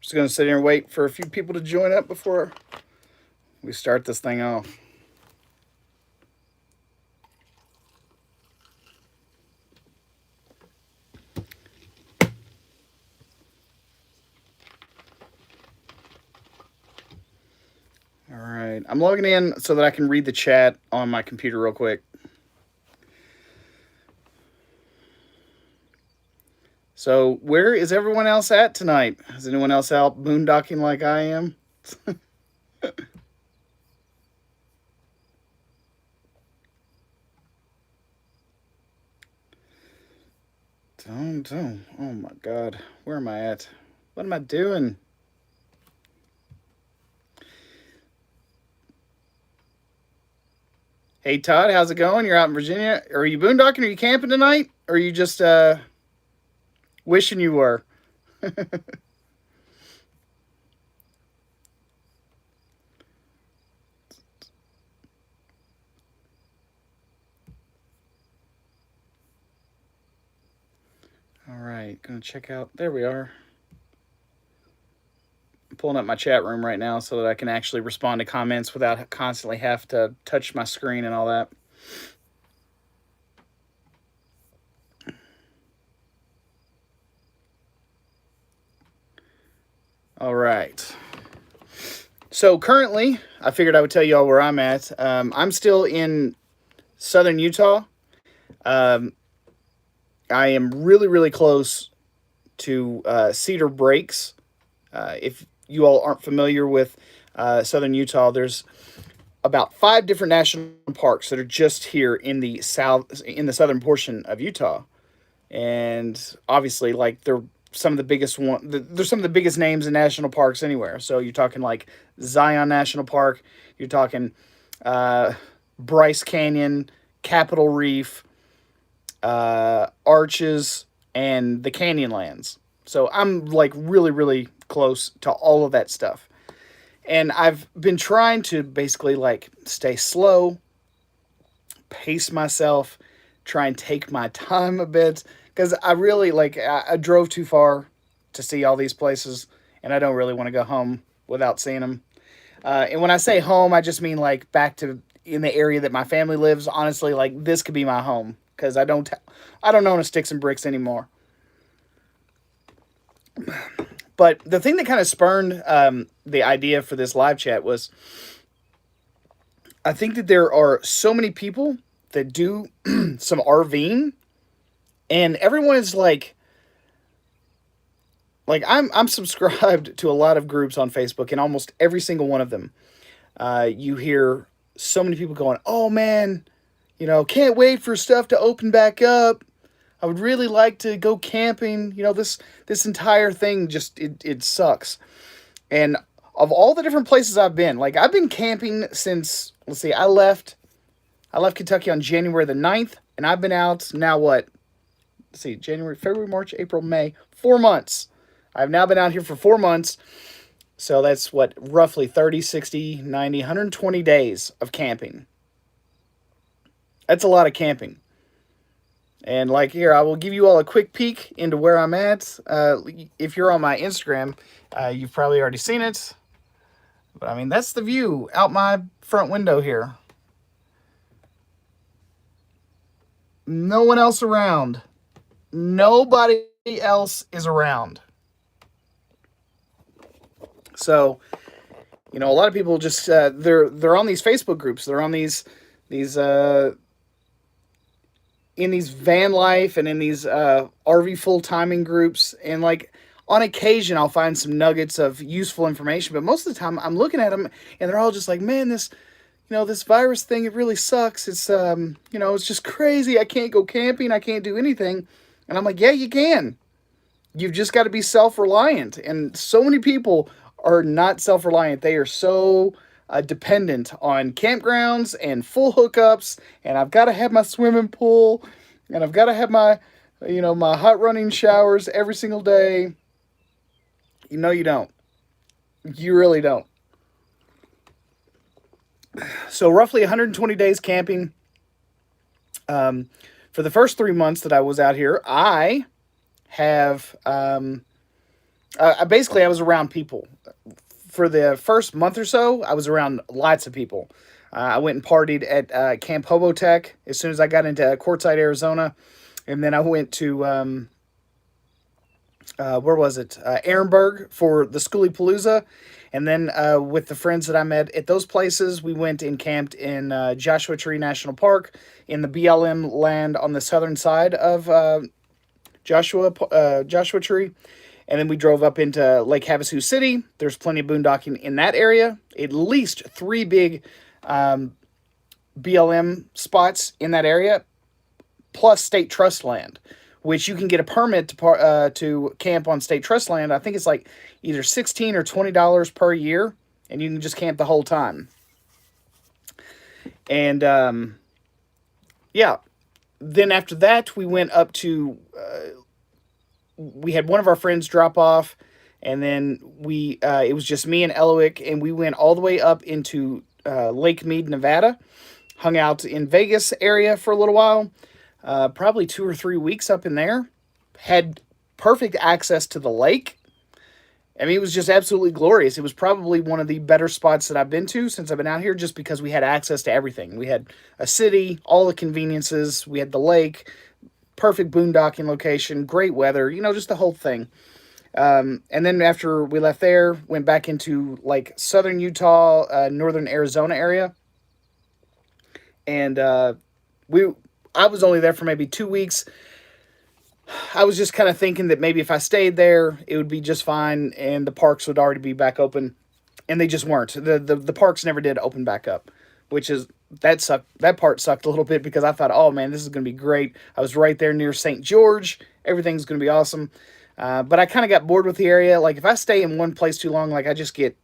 Just going to sit here and wait for a few people to join up before we start this thing off. All right. I'm logging in so that I can read the chat on my computer real quick. So, where is everyone else at tonight? Is anyone else out boondocking like I am? Don't. Oh my God. Where am I at? What am I doing? Hey, Todd, how's it going? You're out in Virginia. Are you boondocking? Are you camping tonight? Or are you just wishing you were? All right, gonna check out. There we are. I'm pulling up my chat room right now so that I can actually respond to comments without constantly have to touch my screen and all that. All right. So currently, I figured I would tell you all where I'm at. I'm still in southern Utah. Um, I am really, really close to Cedar Breaks. If you all aren't familiar with southern Utah, there's about 5 different national parks that are just here in the southern portion of Utah, and obviously, like they're some of the biggest They're some of the biggest names in national parks anywhere. So you're talking like Zion National Park. You're talking Bryce Canyon, Capitol Reef, Arches, and the Canyonlands. So I'm like really, really close to all of that stuff. And I've been trying to basically like stay slow, pace myself, try and take my time a bit. Because I really like, I drove too far to see all these places, and I don't really want to go home without seeing them. And when I say home, I just mean like back to in the area that my family lives. Honestly, like this could be my home because I don't own a sticks and bricks anymore. But the thing that kind of spurned the idea for this live chat was I think that there are so many people that do some RVing, and everyone is like I'm subscribed to a lot of groups on Facebook, and almost every single one of them, you hear so many people going, "Oh man, can't wait for stuff to open back up. I would really like to go camping. This entire thing just it sucks." And of all the different places I've been, like I've been camping since, let's see, I left Kentucky on January the 9th, and I've been out now what? Let's see, January, February, March, April, May, 4 months. I've now been out here for 4 months. So that's what, roughly 30, 60, 90, 120 days of camping. That's a lot of camping. And like here, I will give you all a quick peek into where I'm at. If you're on my Instagram, you've probably already seen it. But I mean, that's the view out my front window here. No one else around. Nobody else is around. So, a lot of people just they're on these Facebook groups. They're on these in these van life and in these RV full timing groups, and like on occasion I'll find some nuggets of useful information, but most of the time I'm looking at them and they're all just like, man, this virus thing, it really sucks. It's it's just crazy. I can't go camping. I can't do anything. And I'm like, yeah, you can. You've just got to be self-reliant. And so many people are not self-reliant. They are so dependent on campgrounds and full hookups. And I've got to have my swimming pool, and I've got to have my, my hot running showers every single day. No, you don't. You really don't. So roughly 120 days camping. For the first 3 months that I was out here, I have Basically, I was around people. For the first month or so, I was around lots of people. I went and partied at Camp Hobotech as soon as I got into Quartzsite, Arizona. And then I went to, where was it? Ehrenberg for the Skoolie Palooza. And then with the friends that I met at those places, we went and camped in Joshua Tree National Park in the BLM land on the southern side of Joshua Tree. And then we drove up into Lake Havasu City. There's plenty of boondocking in that area. At least three big BLM spots in that area, plus state trust land, which you can get a permit to camp on state trust land. I think it's like either $16 or $20 per year, and you can just camp the whole time. And yeah, then after that, we went up to. We had one of our friends drop off, and then it was just me and Eloic, and we went all the way up into Lake Mead, Nevada, hung out in Vegas area for a little while, probably 2 or 3 weeks up in there, had perfect access to the lake. I mean, it was just absolutely glorious. It was probably one of the better spots that I've been to since I've been out here, just because we had access to everything. We had a city, all the conveniences, we had the lake, perfect boondocking location, great weather, just the whole thing. And then after we left there, went back into like southern Utah, northern Arizona area. And I was only there for maybe 2 weeks. I was just kind of thinking that maybe if I stayed there, it would be just fine and the parks would already be back open. And they just weren't. The parks never did open back up, which is, that sucked. That part sucked a little bit because I thought, oh man, this is going to be great. I was right there near St. George. Everything's going to be awesome. But I kind of got bored with the area. Like if I stay in one place too long, like I just get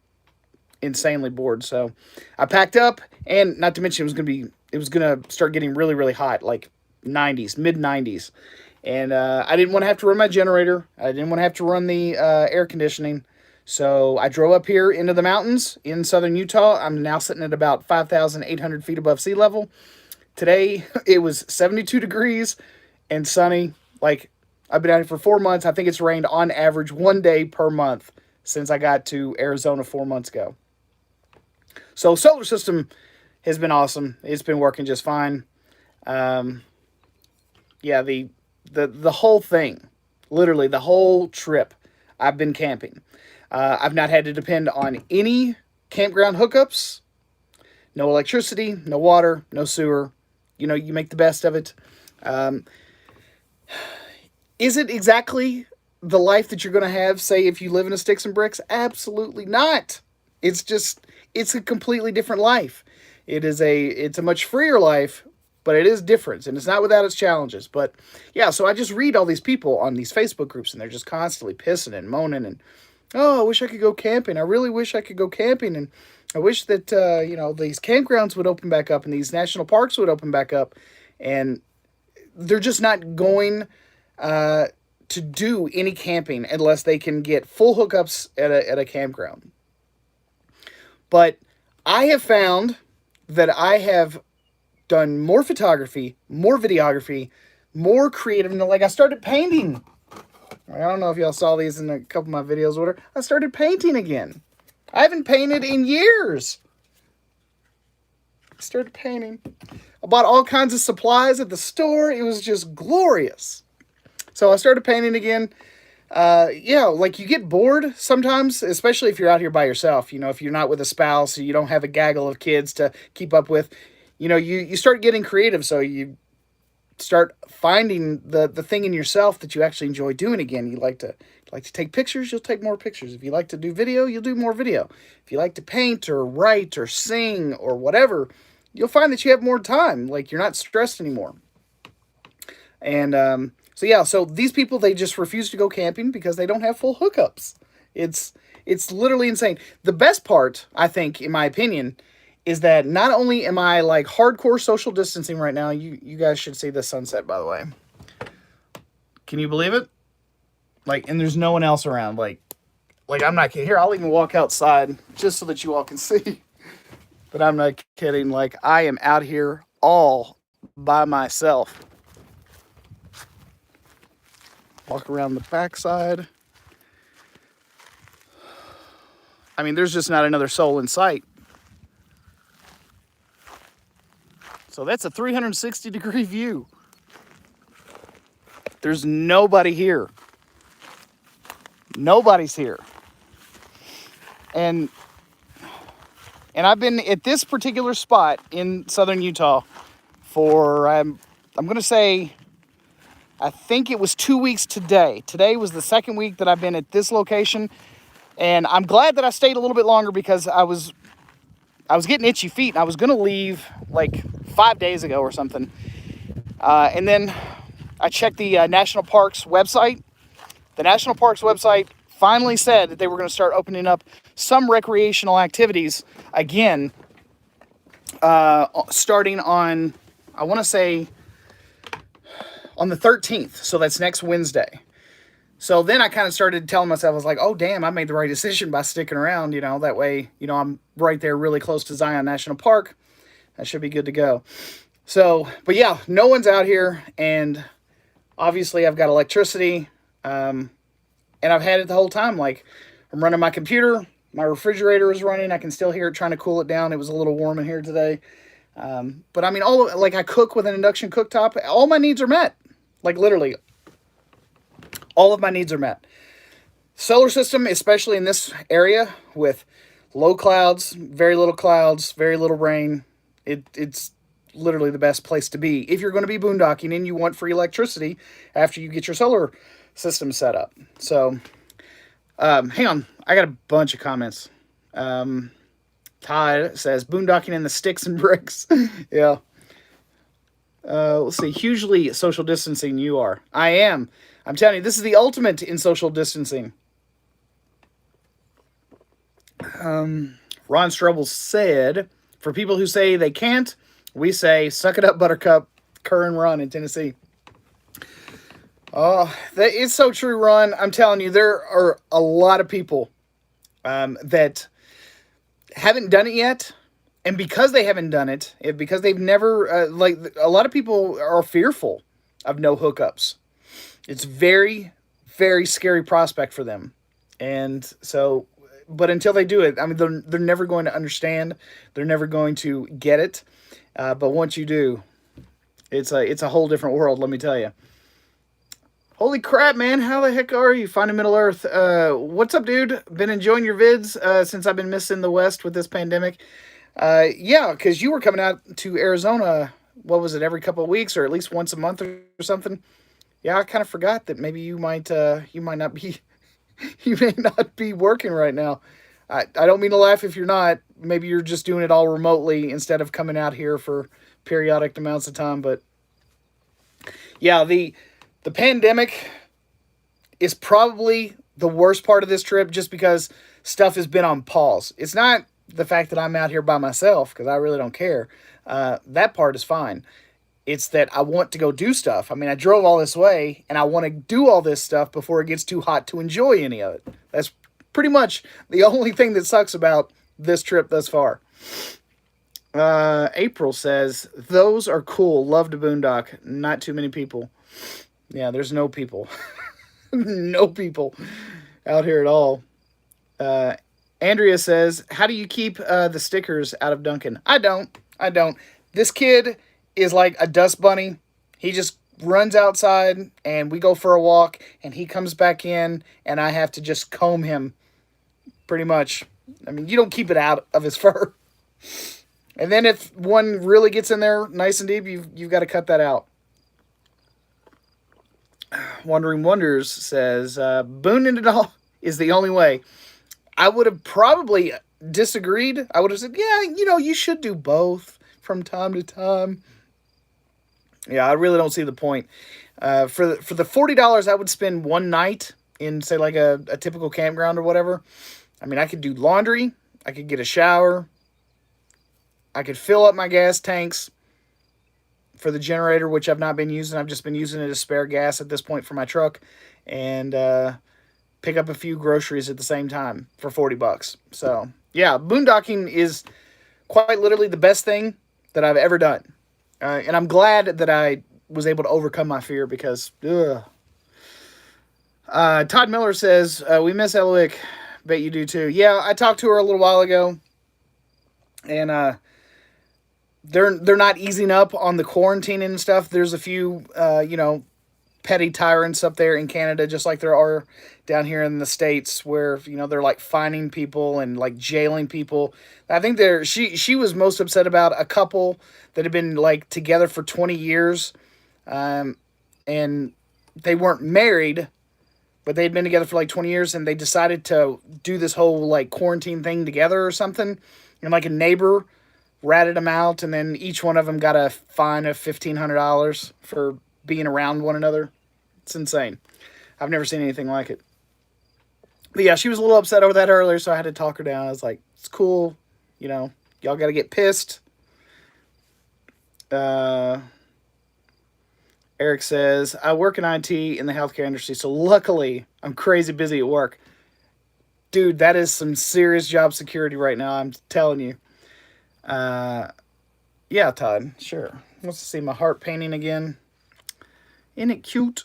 insanely bored. So I packed up, and not to mention it was going to start getting really, really hot, like 90s, mid 90s. And I didn't want to have to run my generator. I didn't want to have to run the air conditioning. So I drove up here into the mountains in southern Utah. I'm now sitting at about 5,800 feet above sea level. Today, it was 72 degrees and sunny. Like, I've been out here for 4 months. I think it's rained on average 1 day per month since I got to Arizona 4 months ago. So solar system has been awesome. It's been working just fine. Yeah, the whole thing, literally the whole trip, I've been camping. I've not had to depend on any campground hookups. No electricity, no water, no sewer. You make the best of it. Is it exactly the life that you're going to have, say, if you live in a sticks and bricks? Absolutely not. It's a completely different life. It's a much freer life, but it is different, and it's not without its challenges. But yeah, so I just read all these people on these Facebook groups, and they're just constantly pissing and moaning and, oh, I wish I could go camping. I really wish I could go camping, and I wish that these campgrounds would open back up and these national parks would open back up, and they're just not going to do any camping unless they can get full hookups at a campground. But I have found that I have done more photography, more videography, more creative. Like I started painting. I don't know if y'all saw these in a couple of my videos or whatever. I started painting again. I haven't painted in years. I started painting. I bought all kinds of supplies at the store. It was just glorious. So I started painting again. Like you get bored sometimes, especially if you're out here by yourself. If you're not with a spouse, you don't have a gaggle of kids to keep up with. You start getting creative, so you start finding the thing in yourself that you actually enjoy doing again. You like to take pictures, you'll take more pictures. If you like to do video, you'll do more video. If you like to paint or write or sing or whatever, you'll find that you have more time. Like you're not stressed anymore. And so these people, they just refuse to go camping because they don't have full hookups. It's literally insane. The best part, I think, in my opinion, is that not only am I like hardcore social distancing right now, you guys should see the sunset, by the way. Can you believe it? And there's no one else around. Like I'm not kidding. Here, I'll even walk outside just so that you all can see. But I'm not kidding. Like I am out here all by myself. Walk around the backside. I mean, there's just not another soul in sight. So that's a 360-degree view. There's nobody here. Nobody's here. And I've been at this particular spot in southern Utah for, I'm going to say, I think it was 2 weeks today. Today was the second week that I've been at this location. And I'm glad that I stayed a little bit longer because I was getting itchy feet. And I was going to leave like 5 days ago or something. And then I checked the National Parks website. The National Parks website finally said that they were going to start opening up some recreational activities again, starting on, I want to say, on the 13th. So that's next Wednesday. So then I kind of started telling myself, I was like, oh, damn, I made the right decision by sticking around. You know, that way, you know, I'm right there really close to Zion National Park. That should be good to go. So, but yeah, no one's out here. And obviously I've got electricity. And I've had it the whole time. Like, I'm running my computer. My refrigerator is running. I can still hear it trying to cool it down. It was a little warm in here today. But I mean, I cook with an induction cooktop. All my needs are met. Like, literally, all of my needs are met. Solar system, especially in this area with low clouds, very little rain. It's literally the best place to be if you're going to be boondocking and you want free electricity after you get your solar system set up. So, hang on. I got a bunch of comments. Todd says, boondocking in the sticks and bricks. Yeah. Let's see. Hugely social distancing you are. I am. I'm telling you, this is the ultimate in social distancing. Ron Strobel said, for people who say they can't, we say, suck it up, buttercup, cur and run in Tennessee. Oh, it's so true, Ron. I'm telling you, there are a lot of people that haven't done it yet. And because they haven't done it, because they've never, a lot of people are fearful of no hookups. It's very, very scary prospect for them. And so, but until they do it, I mean, they're never going to understand. They're never going to get it. But once you do, it's a whole different world, let me tell you. Holy crap, man. How the heck are you? Finding Middle Earth. What's up, dude? Been enjoying your vids since I've been missing the West with this pandemic. Yeah, because you were coming out to Arizona, what was it, every couple of weeks or at least once a month or something? Yeah, I kind of forgot that maybe you might not be, you may not be working right now. I don't mean to laugh if you're not. Maybe you're just doing it all remotely instead of coming out here for periodic amounts of time. But yeah, the pandemic is probably the worst part of this trip just because stuff has been on pause. It's not the fact that I'm out here by myself because I really don't care. That part is fine. It's that I want to go do stuff. I mean, I drove all this way and I want to do all this stuff before it gets too hot to enjoy any of it. That's pretty much the only thing that sucks about this trip thus far. April says, those are cool. Love to boondock. Not too many people. Yeah, there's no people. No people out here at all. Andrea says, how do you keep the stickers out of Duncan? I don't. This kid is like a dust bunny. He just runs outside and we go for a walk and he comes back in and I have to just comb him pretty much. I mean, you don't keep it out of his fur. And then if one really gets in there nice and deep, you've got to cut that out. Wandering Wonders says, booning it all is the only way. I would have probably disagreed. I would have said, yeah, you should do both from time to time. Yeah, I really don't see the point. For the $40 I would spend one night in, say, like a typical campground or whatever. I mean, I could do laundry. I could get a shower. I could fill up my gas tanks for the generator, which I've not been using. I've just been using it as spare gas at this point for my truck. And pick up a few groceries at the same time for $40. So, yeah, boondocking is quite literally the best thing that I've ever done. And I'm glad that I was able to overcome my fear because, Todd Miller says, we miss Eloic. Bet you do too. Yeah, I talked to her a little while ago, and they're not easing up on the quarantine and stuff. There's a few, petty tyrants up there in Canada, just like there are down here in the States, where they're like fining people and like jailing people. I think she was most upset about a couple that had been like together for 20 years, um, and they weren't married, but they'd been together for like 20 years, and they decided to do this whole like quarantine thing together or something, and like a neighbor ratted them out, and then each one of them got a fine of $1,500 for being around one another. It's insane. I've never seen anything like it. But yeah, she was a little upset over that earlier, so I had to talk her down. I was like, it's cool, y'all got to get pissed. Uh, Eric says, I work in IT in the healthcare industry, so luckily I'm crazy busy at work. Dude, that is some serious job security right now, I'm telling you. Yeah, Todd, sure. Wants to see my heart painting again. Isn't it cute?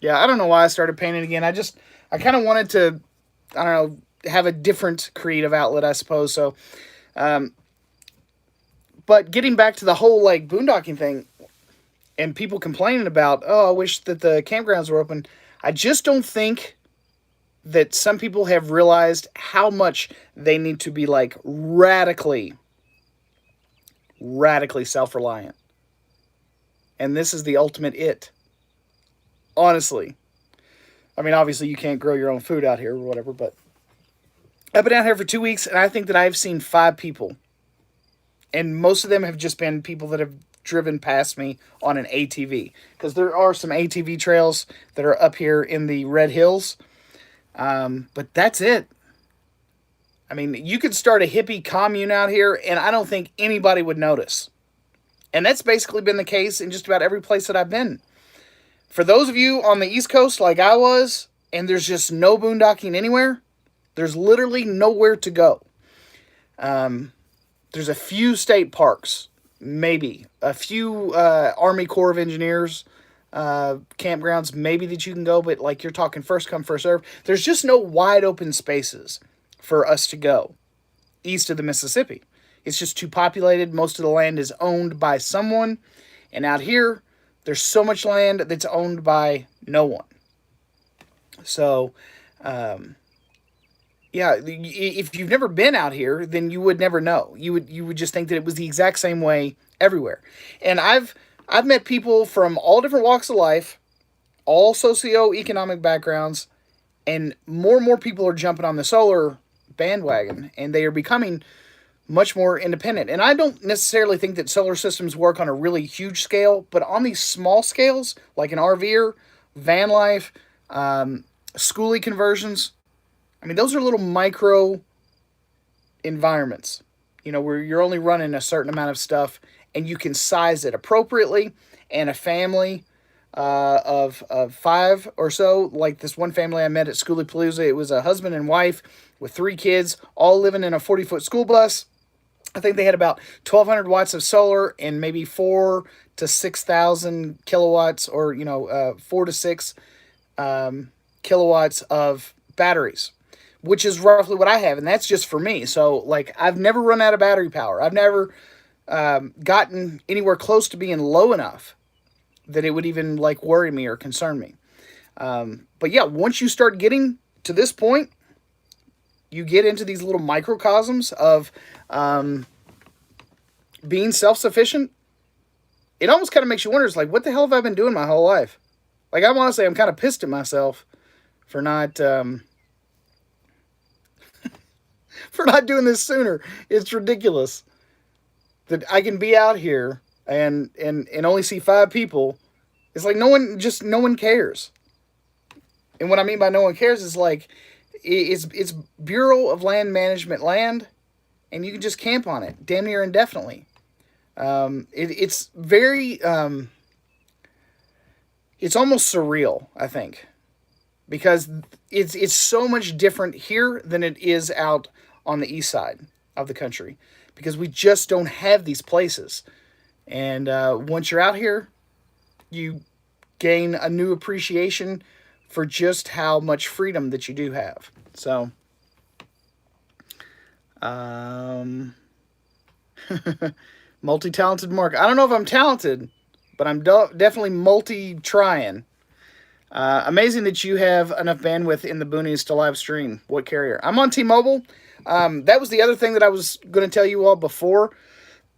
Yeah, I don't know why I started painting again. I kind of wanted to, I don't know, have a different creative outlet, I suppose. So, but getting back to the whole like boondocking thing and people complaining about, oh, I wish that the campgrounds were open. I just don't think that some people have realized how much they need to be like radically self-reliant. And this is the ultimate it. Honestly. I mean, obviously you can't grow your own food out here or whatever, but I've been out here for 2 weeks, and I think that I've seen 5 people. And most of them have just been people that have driven past me on an ATV. Because there are some ATV trails that are up here in the Red Hills. But that's it. I mean, you could start a hippie commune out here, and I don't think anybody would notice. And that's basically been the case in just about every place that I've been. For those of you on the East Coast like I was, and there's just no boondocking anywhere, there's literally nowhere to go. There's a few state parks, maybe. A few Army Corps of Engineers campgrounds, maybe, that you can go, but like you're talking first come, first serve. There's just no wide open spaces for us to go east of the Mississippi. It's just too populated. Most of the land is owned by someone. And out here, there's so much land that's owned by no one. So, yeah, if you've never been out here, then you would never know. You would just think that it was the exact same way everywhere. And I've met people from all different walks of life, all socioeconomic backgrounds, and more people are jumping on the solar bandwagon, and they are becoming much more independent. And I don't necessarily think that solar systems work on a really huge scale, but on these small scales, like an RVer, van life, Skoolie conversions, I mean, those are little micro environments, where you're only running a certain amount of stuff, and you can size it appropriately. And a family of 5 or so, like this one family I met at Skoolie Palooza, it was a husband and wife with 3 kids, all living in a 40-foot school bus. I think they had about 1,200 watts of solar and maybe 4,000 to 6,000 kilowatts, or 4 to 6 kilowatts of batteries, which is roughly what I have, and that's just for me. So, like, I've never run out of battery power. I've never gotten anywhere close to being low enough that it would even like worry me or concern me. But yeah, once you start getting to this point, you get into these little microcosms of being self-sufficient. It almost kind of makes you wonder, it's like, what the hell have I been doing my whole life? Like, I want to say I'm kind of pissed at myself for not for not doing this sooner. It's ridiculous that I can be out here and only see 5 people. It's like no one cares. And what I mean by no one cares is like, it's Bureau of Land Management land, and you can just camp on it damn near indefinitely. It's very, it's almost surreal, I think, because it's so much different here than it is out on the east side of the country, because we just don't have these places. And once you're out here, you gain a new appreciation for just how much freedom that you do have. So, multi-talented Mark. I don't know if I'm talented, but I'm definitely multi-trying. Amazing that you have enough bandwidth in the boonies to live stream. What carrier? I'm on T-Mobile. That was the other thing that I was going to tell you all before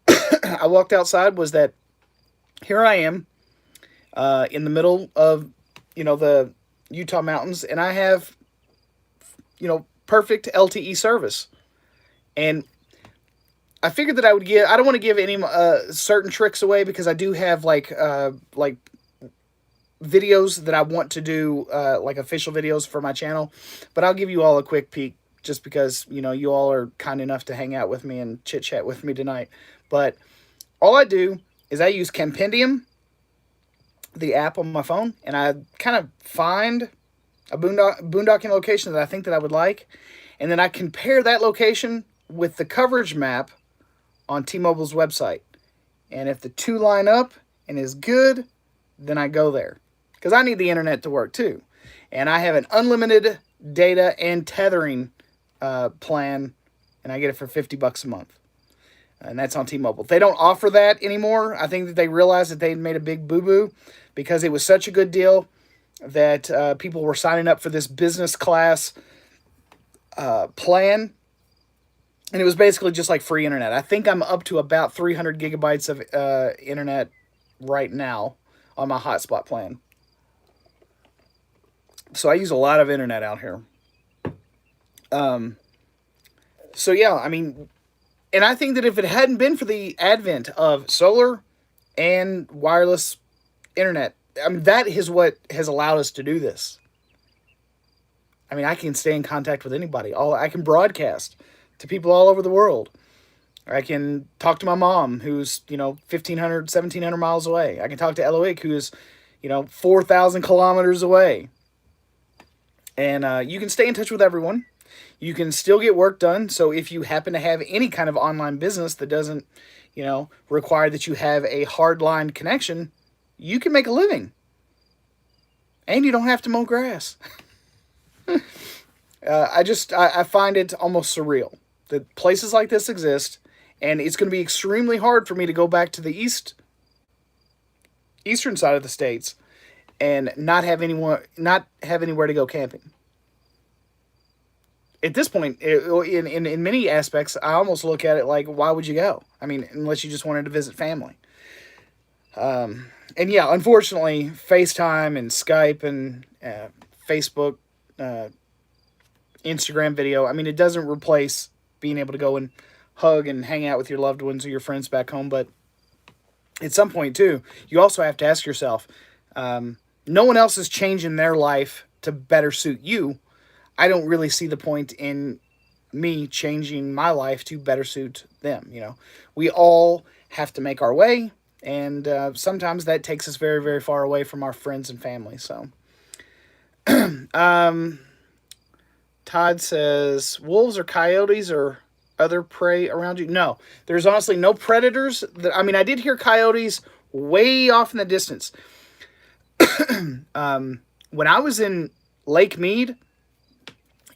I walked outside, was that here I am in the middle of, the Utah mountains, and I have, perfect LTE service. And I figured that I would I don't want to give any certain tricks away, because I do have like videos that I want to do, like official videos for my channel, but I'll give you all a quick peek just because, you all are kind enough to hang out with me and chit chat with me tonight. But all I do is I use Compendium, the app on my phone, and I kind of find a boondocking location that I think that I would like, and then I compare that location with the coverage map on T-Mobile's website. And if the two line up and is good, then I go there, because I need the internet to work too. And I have an unlimited data and tethering plan, and I get it for $50 a month. And that's on T-Mobile. They don't offer that anymore. I think that they realized that they made a big boo-boo, because it was such a good deal that people were signing up for this business class plan. And it was basically just like free internet. I think I'm up to about 300 gigabytes of internet right now on my hotspot plan. So I use a lot of internet out here. So yeah, I mean, and I think that if it hadn't been for the advent of solar and wireless internet, I mean, that is what has allowed us to do this. I mean, I can stay in contact with anybody. I can broadcast to people all over the world. I can talk to my mom, who's, 1,500, 1,700 miles away. I can talk to Eloic, who's, 4,000 kilometers away. And you can stay in touch with everyone. You can still get work done. So if you happen to have any kind of online business that doesn't, require that you have a hardline connection, you can make a living. And you don't have to mow grass. I find it almost surreal that places like this exist, and it's going to be extremely hard for me to go back to the eastern side of the states and not have anywhere to go camping. At this point, in many aspects, I almost look at it like, why would you go? I mean, unless you just wanted to visit family. And yeah, unfortunately, FaceTime and Skype and Facebook, Instagram video, I mean, it doesn't replace being able to go and hug and hang out with your loved ones or your friends back home. But at some point, too, you also have to ask yourself, no one else is changing their life to better suit you. I don't really see the point in me changing my life to better suit them. We all have to make our way, and sometimes that takes us very, very far away from our friends and family. So, Todd says, wolves or coyotes or other prey around you? No, there's honestly no predators. I did hear coyotes way off in the distance. When I was in Lake Mead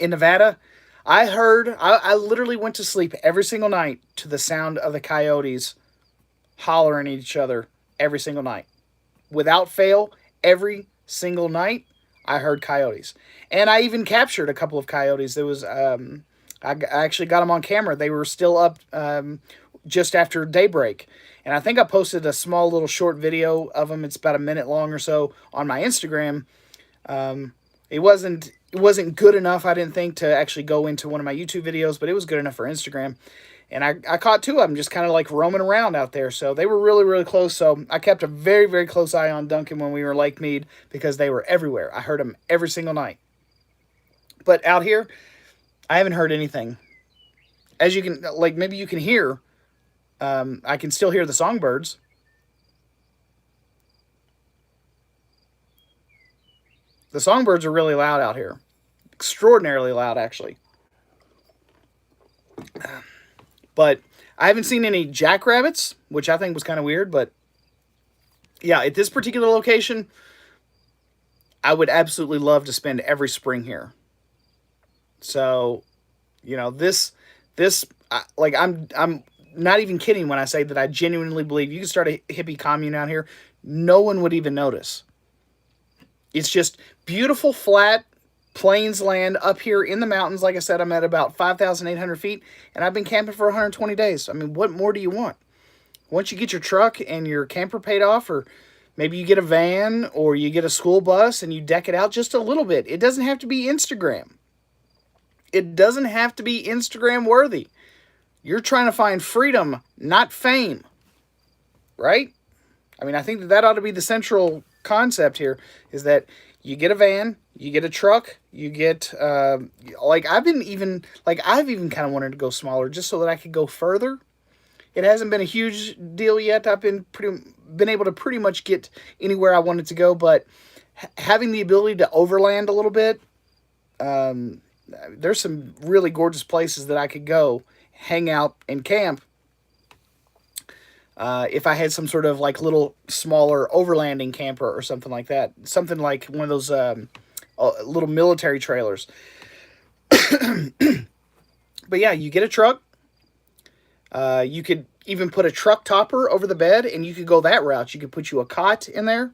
in Nevada, I literally went to sleep every single night to the sound of the coyotes hollering at each other every single night. Without fail, every single night, I heard coyotes. And I even captured a couple of coyotes. There was, I actually got them on camera. They were still up just after daybreak. And I think I posted a small little short video of them. It's about a minute long or so on my Instagram. It wasn't good enough, I didn't think, to actually go into one of my YouTube videos, but it was good enough for Instagram. And I caught two of them just kind of like roaming around out there. So they were really, really close. So I kept a very, very close eye on Duncan when we were in Lake Mead, because they were everywhere. I heard them every single night. But out here, I haven't heard anything. As you can, like, maybe you can hear, I can still hear the songbirds. The songbirds are really loud out here. Extraordinarily loud, actually. But I haven't seen any jackrabbits, which I think was kind of weird. But yeah, at this particular location, I would absolutely love to spend every spring here. So, you know, like I'm not even kidding when I say that I genuinely believe you can start a hippie commune out here. No one would even notice. It's just beautiful, flat, plains land up here in the mountains. Like I said, I'm at about 5,800 feet, and I've been camping for 120 days. I mean, what more do you want? Once you get your truck and your camper paid off, or maybe you get a van or you get a school bus and you deck it out just a little bit. It doesn't have to be Instagram. It doesn't have to be Instagram worthy. You're trying to find freedom, not fame, right? I mean, I think that ought to be the central concept here, is that you get a van, you get a truck, you get, I've even kind of wanted to go smaller just so that I could go further. It hasn't been a huge deal yet. I've been able to pretty much get anywhere I wanted to go, but having the ability to overland a little bit, there's some really gorgeous places that I could go, hang out, and camp. If I had some sort of like little smaller overlanding camper or something like that, something like one of those little military trailers. But yeah, you get a truck. You could even put a truck topper over the bed, and you could go that route. You could put you a cot in there,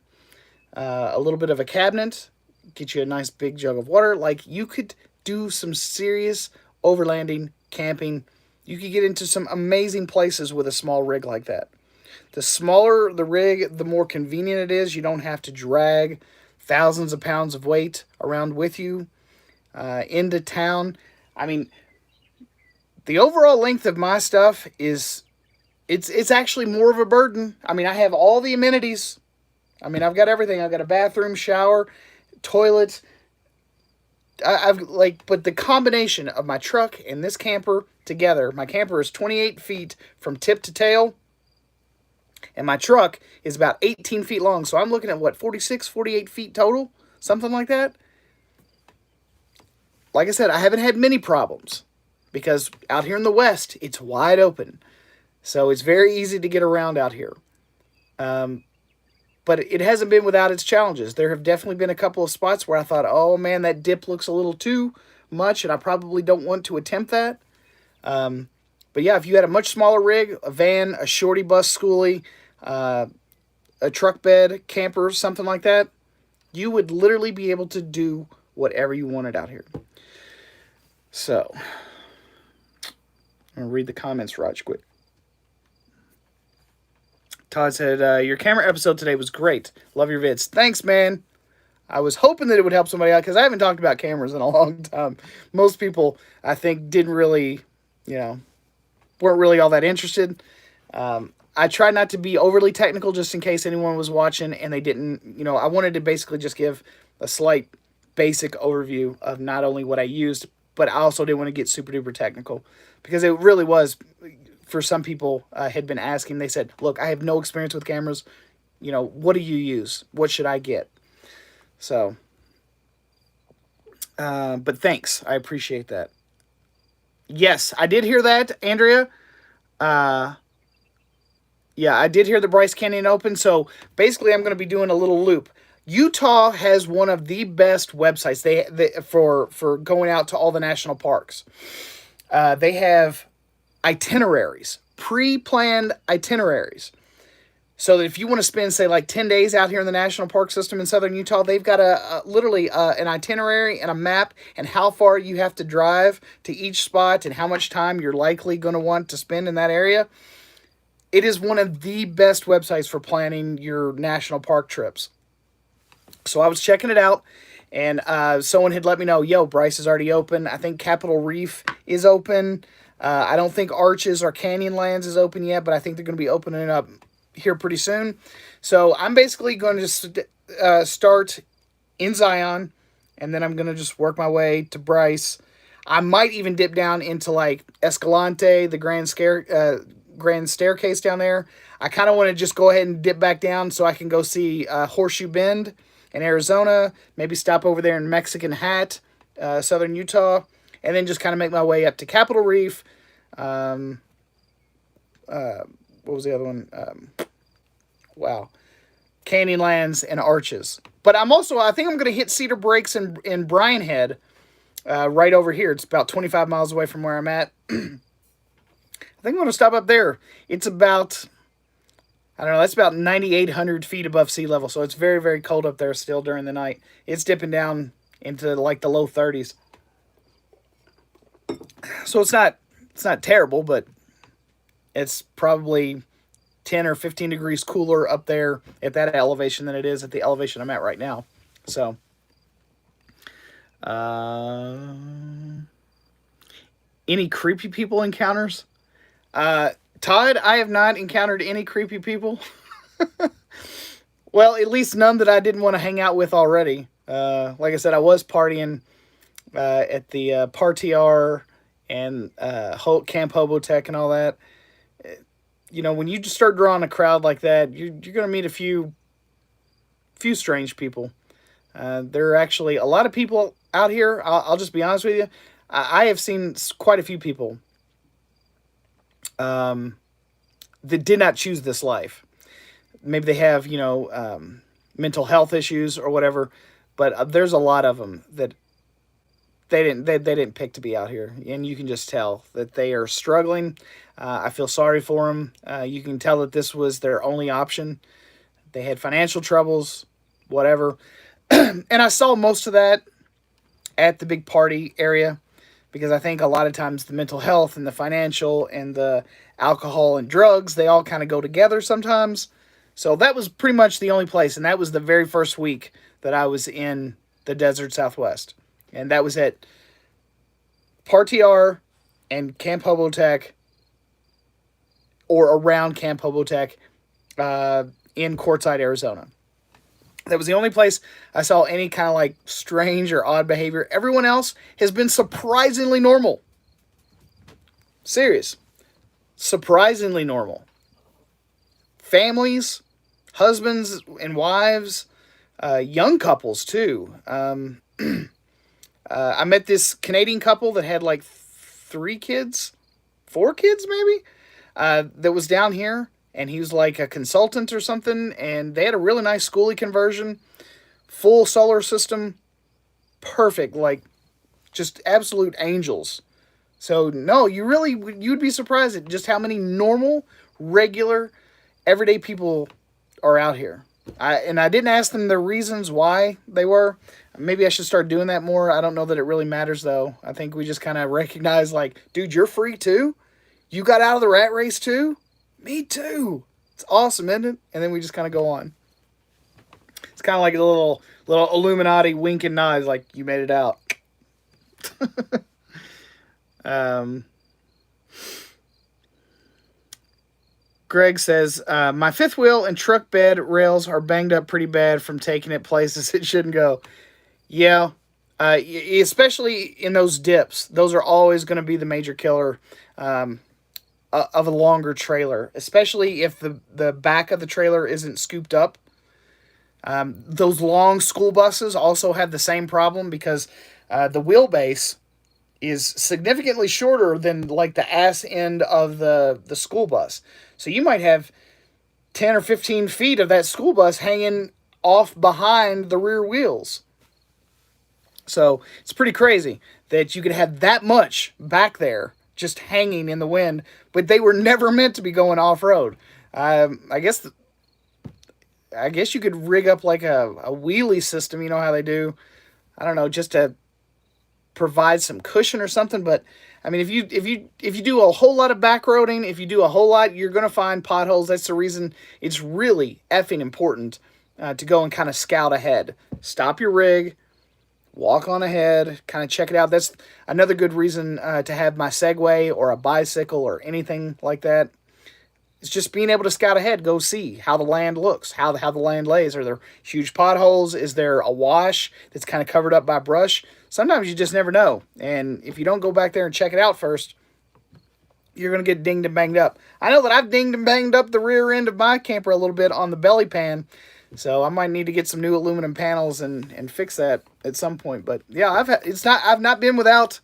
a little bit of a cabinet, get you a nice big jug of water. Like, you could do some serious overlanding, camping. You could get into some amazing places with a small rig like that. The smaller the rig, the more convenient it is. You don't have to drag thousands of pounds of weight around with you into town. I mean, the overall length of my stuff is, it's actually more of a burden. I mean, I have all the amenities. I mean, I've got everything. I've got a bathroom, shower, toilet. But the combination of my truck and this camper together, my camper is 28 feet from tip to tail, and my truck is about 18 feet long. So I'm looking at, what, 46, 48 feet total? Something like that. Like I said, I haven't had many problems, because out here in the West, it's wide open. So it's very easy to get around out here. But it hasn't been without its challenges. There have definitely been a couple of spots where I thought, oh man, that dip looks a little too much, and I probably don't want to attempt that. But yeah, if you had a much smaller rig, a van, a shorty bus schoolie, a truck bed, camper, something like that, you would literally be able to do whatever you wanted out here. So, I'm going to read the comments right quick. Todd said, your camera episode today was great. Love your vids. Thanks, man. I was hoping that it would help somebody out, because I haven't talked about cameras in a long time. Most people, I think, didn't really, weren't really all that interested. I tried not to be overly technical, just in case anyone was watching and they didn't, I wanted to basically just give a slight basic overview of not only what I used, but I also didn't want to get super duper technical, because it really was, for some people had been asking. They said, look, I have no experience with cameras. What do you use? What should I get? So, but thanks. I appreciate that. Yes, I did hear that, Andrea. Yeah, I did hear the Bryce Canyon Open. So basically, I'm going to be doing a little loop. Utah has one of the best websites for going out to all the national parks. They have itineraries, pre-planned itineraries. So that if you want to spend, say, like 10 days out here in the national park system in southern Utah, they've got literally an itinerary and a map, and how far you have to drive to each spot and how much time you're likely going to want to spend in that area. It is one of the best websites for planning your national park trips. So I was checking it out, and someone had let me know, yo, Bryce is already open. I think Capitol Reef is open. I don't think Arches or Canyonlands is open yet, but I think they're going to be opening up here pretty soon. So I'm basically going to start in Zion, and then I'm going to just work my way to Bryce. I might even dip down into like Escalante, the Grand Staircase down there. I kind of want to just go ahead and dip back down so I can go see Horseshoe Bend in Arizona, maybe stop over there in Mexican Hat, southern Utah, and then just kind of make my way up to Capitol Reef. What was the other one? Canyonlands, and Arches. But I think I'm going to hit Cedar Breaks in Bryan Head, right over here. It's about 25 miles away from where I'm at. I think I'm going to stop up there. It's about, I don't know, that's about 9,800 feet above sea level. So it's very, very cold up there still during the night. It's dipping down into like the low 30s. So it's not terrible, but it's probably 10 or 15 degrees cooler up there at that elevation than it is at the elevation I'm at right now. So, any creepy people encounters? Todd, I have not encountered any creepy people. Well, at least none that I didn't want to hang out with already. Like I said, I was partying at the Partiar and Camp Hobotech and all that. You know, when you just start drawing a crowd like that, you're going to meet a few strange people. There are actually a lot of people out here. I'll just be honest with you. I have seen quite a few people that did not choose this life. Maybe they have, mental health issues or whatever, but there's a lot of them that they didn't pick to be out here, and you can just tell that they are struggling. I feel sorry for them. You can tell that this was their only option. They had financial troubles, whatever. And I saw most of that at the big party area, because I think a lot of times the mental health and the financial and the alcohol and drugs, they all kind of go together sometimes. So that was pretty much the only place, and that was the very first week that I was in the desert Southwest. And that was at Partiar and Camp Hobotech, or around Camp Hobotech, in Quartzsite, Arizona. That was the only place I saw any kind of like strange or odd behavior. Everyone else has been surprisingly normal. Serious. Surprisingly normal. Families, husbands and wives, young couples too. I met this Canadian couple that had like 4 kids maybe, that was down here, and he was like a consultant or something, and they had a really nice Skoolie conversion, full solar system, perfect, like just absolute angels. So no, you'd be surprised at just how many normal, regular, everyday people are out here. I didn't ask them the reasons why they were. Maybe I should start doing that more. I don't know that it really matters, though. I think we just kind of recognize, like, dude, you're free, too? You got out of the rat race, too? Me, too. It's awesome, isn't it? And then we just kind of go on. It's kind of like a little Illuminati wink and nod, like, you made it out. Greg says, my fifth wheel and truck bed rails are banged up pretty bad from taking it places it shouldn't go. Yeah, especially in those dips. Those are always going to be the major killer of a longer trailer, especially if the back of the trailer isn't scooped up. Those long school buses also have the same problem, because the wheelbase is significantly shorter than like the ass end of the school bus. So you might have 10 or 15 feet of that school bus hanging off behind the rear wheels. So it's pretty crazy that you could have that much back there just hanging in the wind, but they were never meant to be going off-road. I guess you could rig up like a wheelie system, you know how they do. I don't know, just to provide some cushion or something. But I mean, if you do a whole lot of backroading, if you do a whole lot, you're gonna find potholes. That's the reason it's really effing important to go and kind of scout ahead. Stop your rig, walk on ahead, kind of check it out. That's another good reason to have my Segway or a bicycle or anything like that. It's just being able to scout ahead, go see how the land looks, how the land lays. Are there huge potholes? Is there a wash that's kind of covered up by brush? Sometimes you just never know. And if you don't go back there and check it out first, you're going to get dinged and banged up. I know that I've dinged and banged up the rear end of my camper a little bit on the belly pan. So I might need to get some new aluminum panels and fix that at some point. But yeah, I've not been without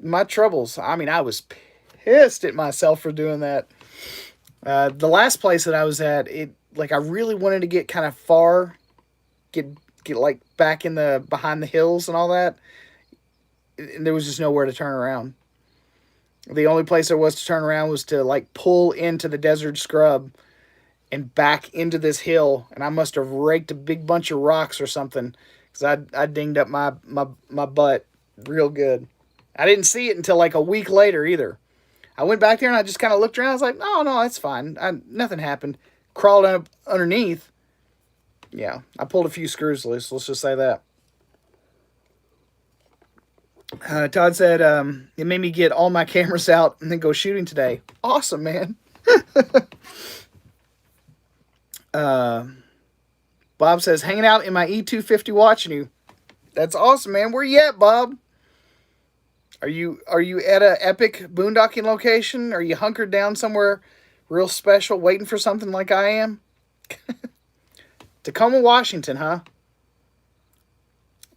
my troubles. I mean, I was pissed at myself for doing that. The last place that I was at, like I really wanted to get kind of far, get like back in the behind the hills and all that. And there was just nowhere to turn around. The only place there was to turn around was to like pull into the desert scrub and back into this hill. And I must have raked a big bunch of rocks or something because I dinged up my butt real good. I didn't see it until like a week later either. I went back there and I just kind of looked around. I was like, no, that's fine. Nothing happened. Crawled up underneath. Yeah, I pulled a few screws loose. Let's just say that. Todd said, it made me get all my cameras out and then go shooting today. Awesome, man. Bob says, hanging out in my E250 watching you. That's awesome, man. Where you at, Bob? Are you at a epic boondocking location? Are you hunkered down somewhere real special waiting for something like I am? Tacoma, Washington, huh?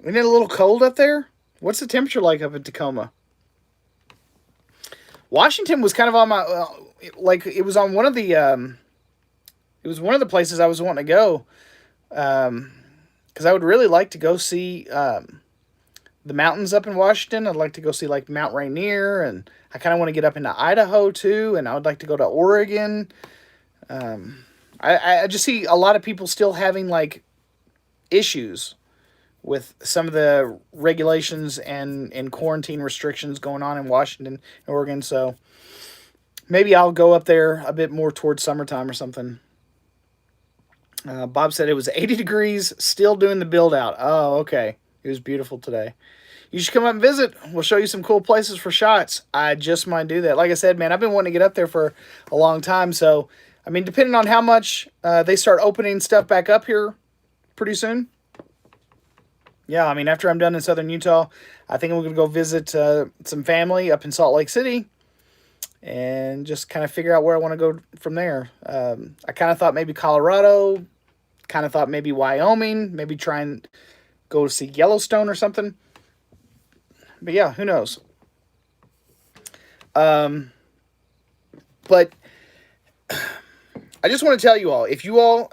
Isn't it a little cold up there? What's the temperature like up in Tacoma? Washington was kind of on my like it was on one of the it was one of the places I was wanting to go because I would really like to go see the mountains up in Washington. I'd like to go see like Mount Rainier, and I kind of want to get up into Idaho too, and I would like to go to Oregon. I just see a lot of people still having like issues with some of the regulations and quarantine restrictions going on in Washington and Oregon. So maybe I'll go up there a bit more towards summertime or something. Bob said it was 80 degrees, still doing the build out. Oh, okay. It was beautiful today. You should come up and visit. We'll show you some cool places for shots. I just might do that. Like I said, man, I've been wanting to get up there for a long time. So, I mean, depending on how much they start opening stuff back up here pretty soon. Yeah, I mean, after I'm done in southern Utah, I think I'm going to go visit some family up in Salt Lake City and just kind of figure out where I want to go from there. I kind of thought maybe Colorado, kind of thought maybe Wyoming, maybe try and go see Yellowstone or something. But yeah, who knows? But I just want to tell you all, if you all,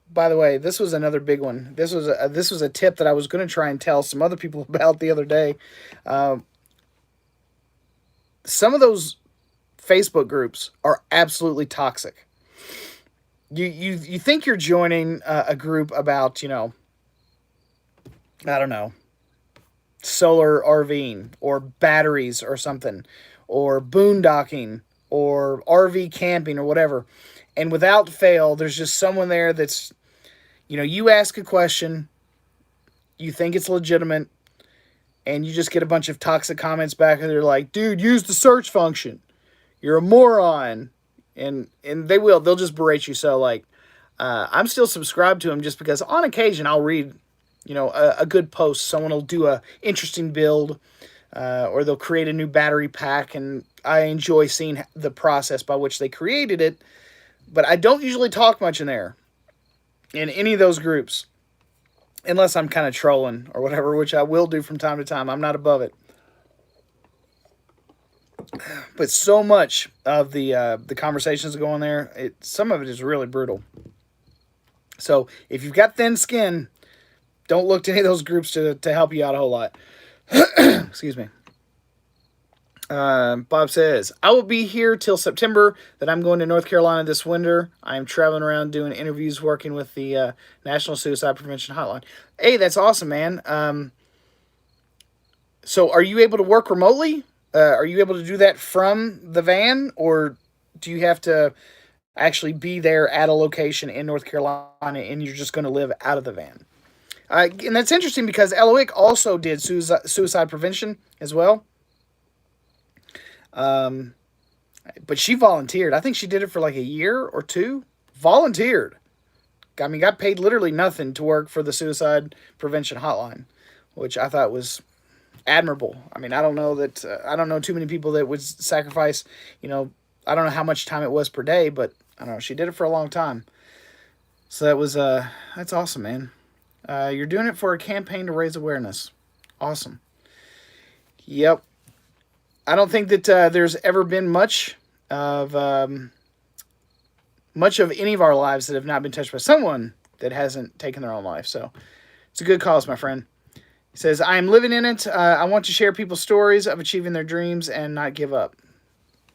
by the way, this was another big one. This was a tip that I was going to try and tell some other people about the other day. Some of those Facebook groups are absolutely toxic. You think you're joining a group about, I don't know, solar RVing or batteries or something, or boondocking or RV camping or whatever. And without fail, there's just someone there that's, you ask a question, you think it's legitimate, and you just get a bunch of toxic comments back, and they're like, dude, use the search function. You're a moron. And they'll just berate you. So, like, I'm still subscribed to them just because on occasion I'll read, a good post. Someone will do a interesting build, or they'll create a new battery pack, and I enjoy seeing the process by which they created it. But I don't usually talk much in there, in any of those groups, unless I'm kind of trolling or whatever, which I will do from time to time. I'm not above it. But so much of the conversations that go on there, some of it is really brutal. So if you've got thin skin, don't look to any of those groups to help you out a whole lot. Excuse me. Bob says, I will be here till September, that I'm going to North Carolina this winter. I'm traveling around doing interviews, working with the National Suicide Prevention Hotline. Hey, that's awesome, man. So are you able to work remotely? Are you able to do that from the van, or do you have to actually be there at a location in North Carolina and you're just going to live out of the van? And that's interesting because Eloic also did suicide prevention as well. But she volunteered. I think she did it for like a year or two. Volunteered. I mean, got paid literally nothing to work for the suicide prevention hotline, which I thought was admirable. I mean, I don't know too many people that would sacrifice, I don't know how much time it was per day, but I don't know, she did it for a long time. So that's awesome, man. You're doing it for a campaign to raise awareness. Awesome. Yep. I don't think that there's ever been much much of any of our lives that have not been touched by someone that hasn't taken their own life. So it's a good cause, my friend. He says, I am living in it. I want to share people's stories of achieving their dreams and not give up.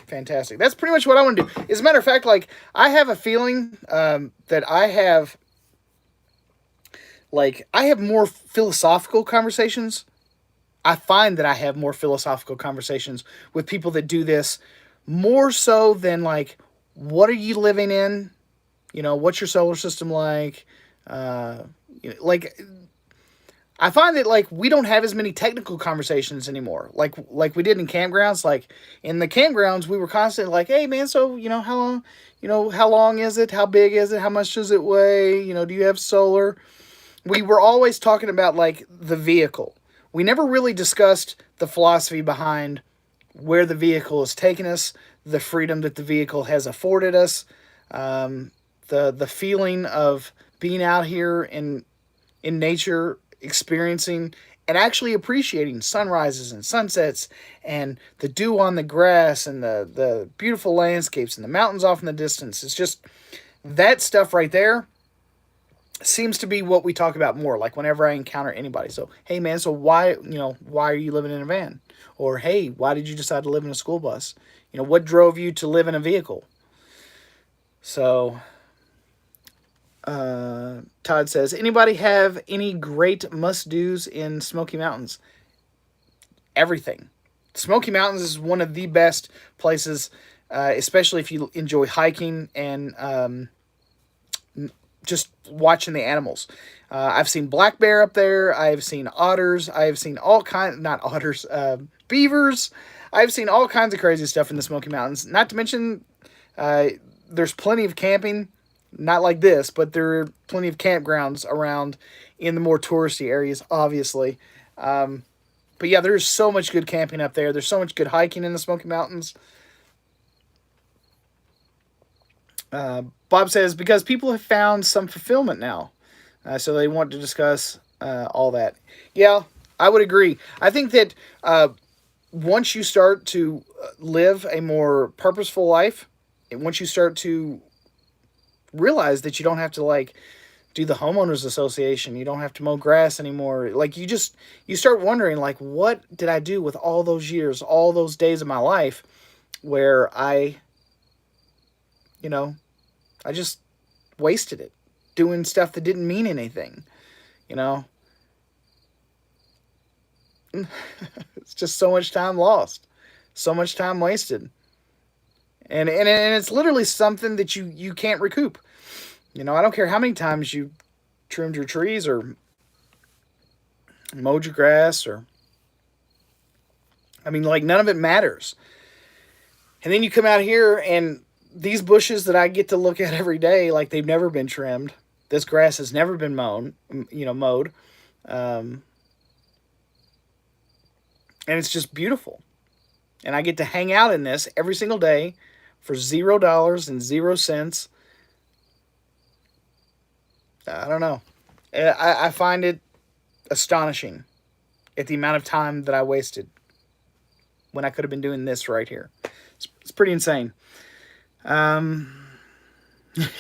Fantastic. That's pretty much what I want to do. As a matter of fact, like, I have a feeling that I have more philosophical conversations. I find that I have more philosophical conversations with people that do this more so than, like, what are you living in? You know, what's your solar system like? Like, I find that, like, we don't have as many technical conversations anymore. Like we did in campgrounds. Like, in the campgrounds, we were constantly like, hey, man, so, how long is it? How big is it? How much does it weigh? Do you have solar? We were always talking about, like, the vehicle. We never really discussed the philosophy behind where the vehicle is taking us, the freedom that the vehicle has afforded us, the feeling of being out here in nature, experiencing and actually appreciating sunrises and sunsets and the dew on the grass and the beautiful landscapes and the mountains off in the distance. It's just that stuff right there seems to be what we talk about more, like whenever I encounter anybody. So, hey man, so why are you living in a van? Or, hey, why did you decide to live in a school bus? What drove you to live in a vehicle? So, Todd says, anybody have any great must-dos in Smoky Mountains? Everything. Smoky Mountains is one of the best places, especially if you enjoy hiking and just watching the animals. I've seen black bear up there. I've seen otters. I've seen all kinds, not otters, beavers. I've seen all kinds of crazy stuff in the Smoky Mountains. Not to mention, there's plenty of camping. Not like this, but there are plenty of campgrounds around in the more touristy areas, obviously. But yeah, there's so much good camping up there. There's so much good hiking in the Smoky Mountains. Bob says, because people have found some fulfillment now. So they want to discuss all that. Yeah, I would agree. I think that once you start to live a more purposeful life, and once you start to realize that you don't have to, like, do the homeowners association, you don't have to mow grass anymore. Like, you start wondering, like, what did I do with all those years, all those days of my life where I just wasted it doing stuff that didn't mean anything, It's just so much time lost, so much time wasted. And it's literally something that you can't recoup. I don't care how many times you trimmed your trees or mowed your grass like, none of it matters. And then you come out here and these bushes that I get to look at every day, like, they've never been trimmed. This grass has never been mowed. And it's just beautiful. And I get to hang out in this every single day for $0 and 0 cents. I don't know. I find it astonishing at the amount of time that I wasted when I could have been doing this right here. It's pretty insane.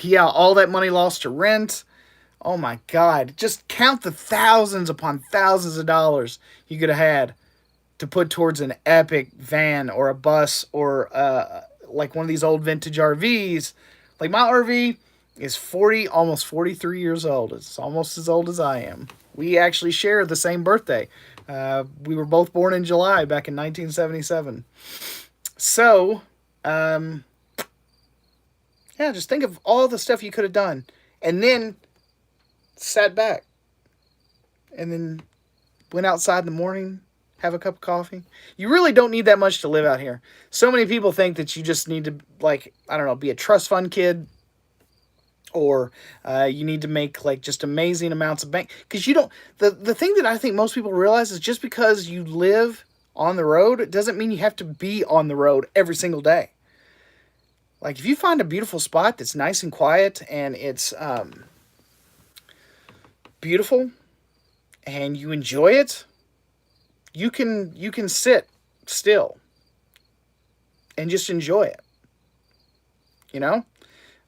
Yeah, all that money lost to rent. Oh my God. Just count the thousands upon thousands of dollars you could have had to put towards an epic van or a bus or like one of these old vintage RVs. Like, my RV is almost 43 years old. It's almost as old as I am. We actually share the same birthday. We were both born in July back in 1977. So, yeah, just think of all the stuff you could have done and then sat back and then went outside in the morning, have a cup of coffee. You really don't need that much to live out here. So many people think that you just need to, like, I don't know, be a trust fund kid, or you need to make, like, just amazing amounts of bank. Because you don't, the thing that I think most people realize is just because you live on the road, it doesn't mean you have to be on the road every single day. Like, if you find a beautiful spot that's nice and quiet and it's beautiful and you enjoy it, you can sit still and just enjoy it.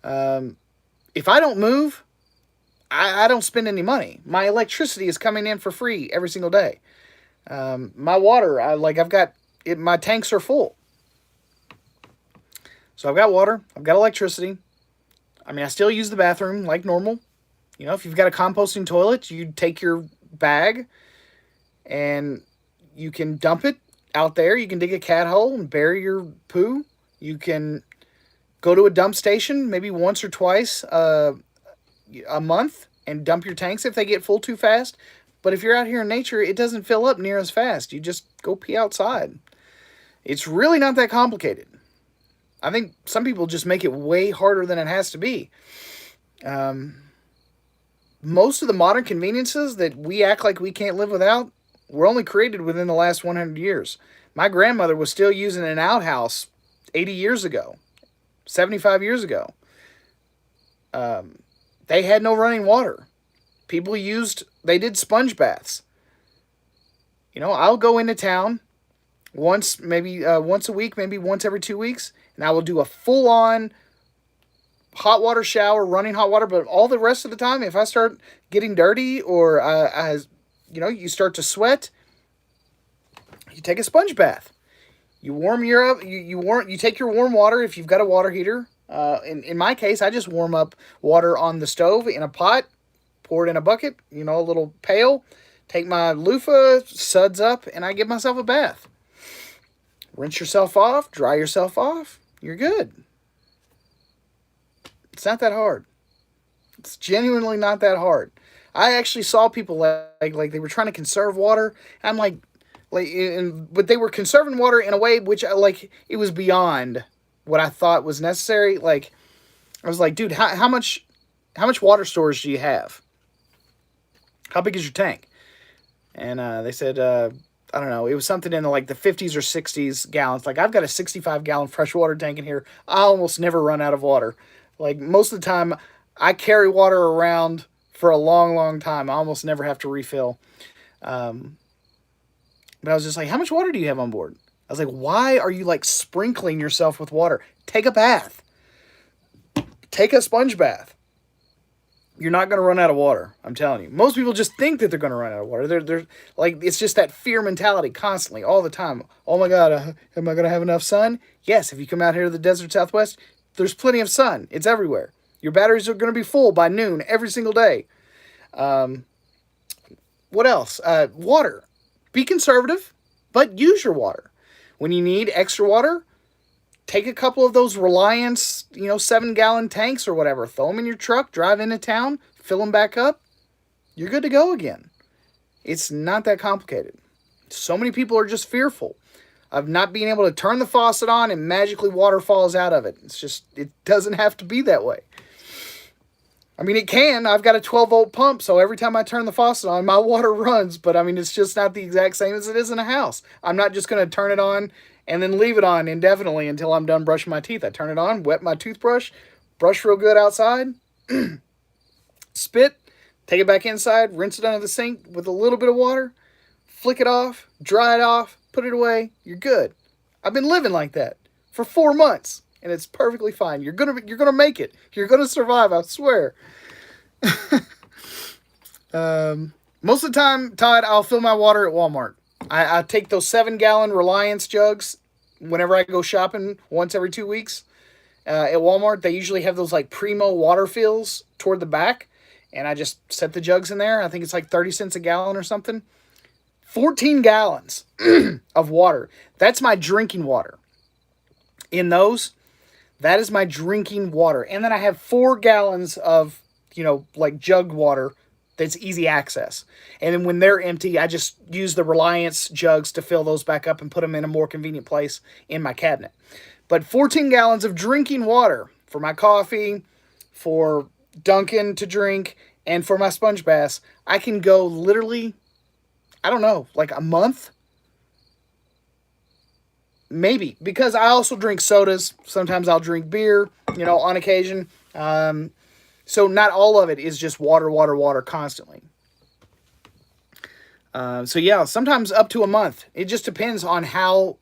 If I don't move, I don't spend any money. My electricity is coming in for free every single day. My water, I've got it. My tanks are full, so I've got water. I've got electricity. I mean, I still use the bathroom like normal. You know, if you've got a composting toilet, you take your bag and you can dump it out there. You can dig a cat hole and bury your poo. You can go to a dump station maybe once or twice a month and dump your tanks if they get full too fast. But if you're out here in nature, it doesn't fill up near as fast. You just go pee outside. It's really not that complicated. I think some people just make it way harder than it has to be. Most of the modern conveniences that we act like we can't live without were only created within the last 100 years. My grandmother was still using an outhouse 80 years ago, 75 years ago. They had no running water. They did sponge baths. You know, I'll go into town once a week, maybe once every 2 weeks, and I will do a full-on hot water shower, running hot water. But all the rest of the time, if I start getting dirty or you start to sweat, you take a sponge bath. You warm you take your warm water if you've got a water heater. In my case, I just warm up water on the stove in a pot, pour it in a bucket, a little pail, take my loofah, suds up, and I give myself a bath. Rinse yourself off, dry yourself off, you're good. It's not that hard. It's genuinely not that hard. I actually saw people like they were trying to conserve water. I'm but they were conserving water in a way which it was beyond what I thought was necessary. Like, I was like, dude, how much water storage do you have? How big is your tank? And they said, I don't know, it was something in the 50s or 60s gallons. Like, I've got a 65-gallon freshwater tank in here. I almost never run out of water. Like, most of the time, I carry water around for a long, long time. I almost never have to refill. But I was just like, how much water do you have on board? I was like, why are you sprinkling yourself with water? Take a bath. Take a sponge bath. You're not going to run out of water. I'm telling you. Most people just think that they're going to run out of water. They're it's just that fear mentality constantly, all the time. Oh my God, am I going to have enough sun? Yes, if you come out here to the desert Southwest, there's plenty of sun. It's everywhere. Your batteries are going to be full by noon every single day. What else? Water. Be conservative, but use your water. When you need extra water, take a couple of those Reliance, 7-gallon tanks or whatever. Throw them in your truck, drive into town, fill them back up. You're good to go again. It's not that complicated. So many people are just fearful of not being able to turn the faucet on and magically water falls out of it. It doesn't have to be that way. I mean, it can. I've got a 12-volt pump, so every time I turn the faucet on, my water runs. But, I mean, it's just not the exact same as it is in a house. I'm not just going to turn it on and then leave it on indefinitely until I'm done brushing my teeth. I turn it on, wet my toothbrush, brush real good outside, spit, take it back inside, rinse it under the sink with a little bit of water, flick it off, dry it off, put it away. You're good. I've been living like that for 4 months. And it's perfectly fine. You're gonna make it. You're gonna survive. I swear. Most of the time, Todd, I'll fill my water at Walmart. I take those 7-gallon Reliance jugs whenever I go shopping once every 2 weeks at Walmart. They usually have those Primo water fills toward the back, and I just set the jugs in there. I think it's 30 cents a gallon or something. 14 gallons of water. That's my drinking water. In those. That is my drinking water. And then I have 4 gallons of, jug water that's easy access. And then when they're empty, I just use the Reliance jugs to fill those back up and put them in a more convenient place in my cabinet. But 14 gallons of drinking water for my coffee, for Dunkin' to drink, and for my sponge baths. I can go literally, I don't know, a month. Maybe, because I also drink sodas. Sometimes I'll drink beer, on occasion. So not all of it is just water, water, water constantly. So yeah, sometimes up to a month. It just depends on how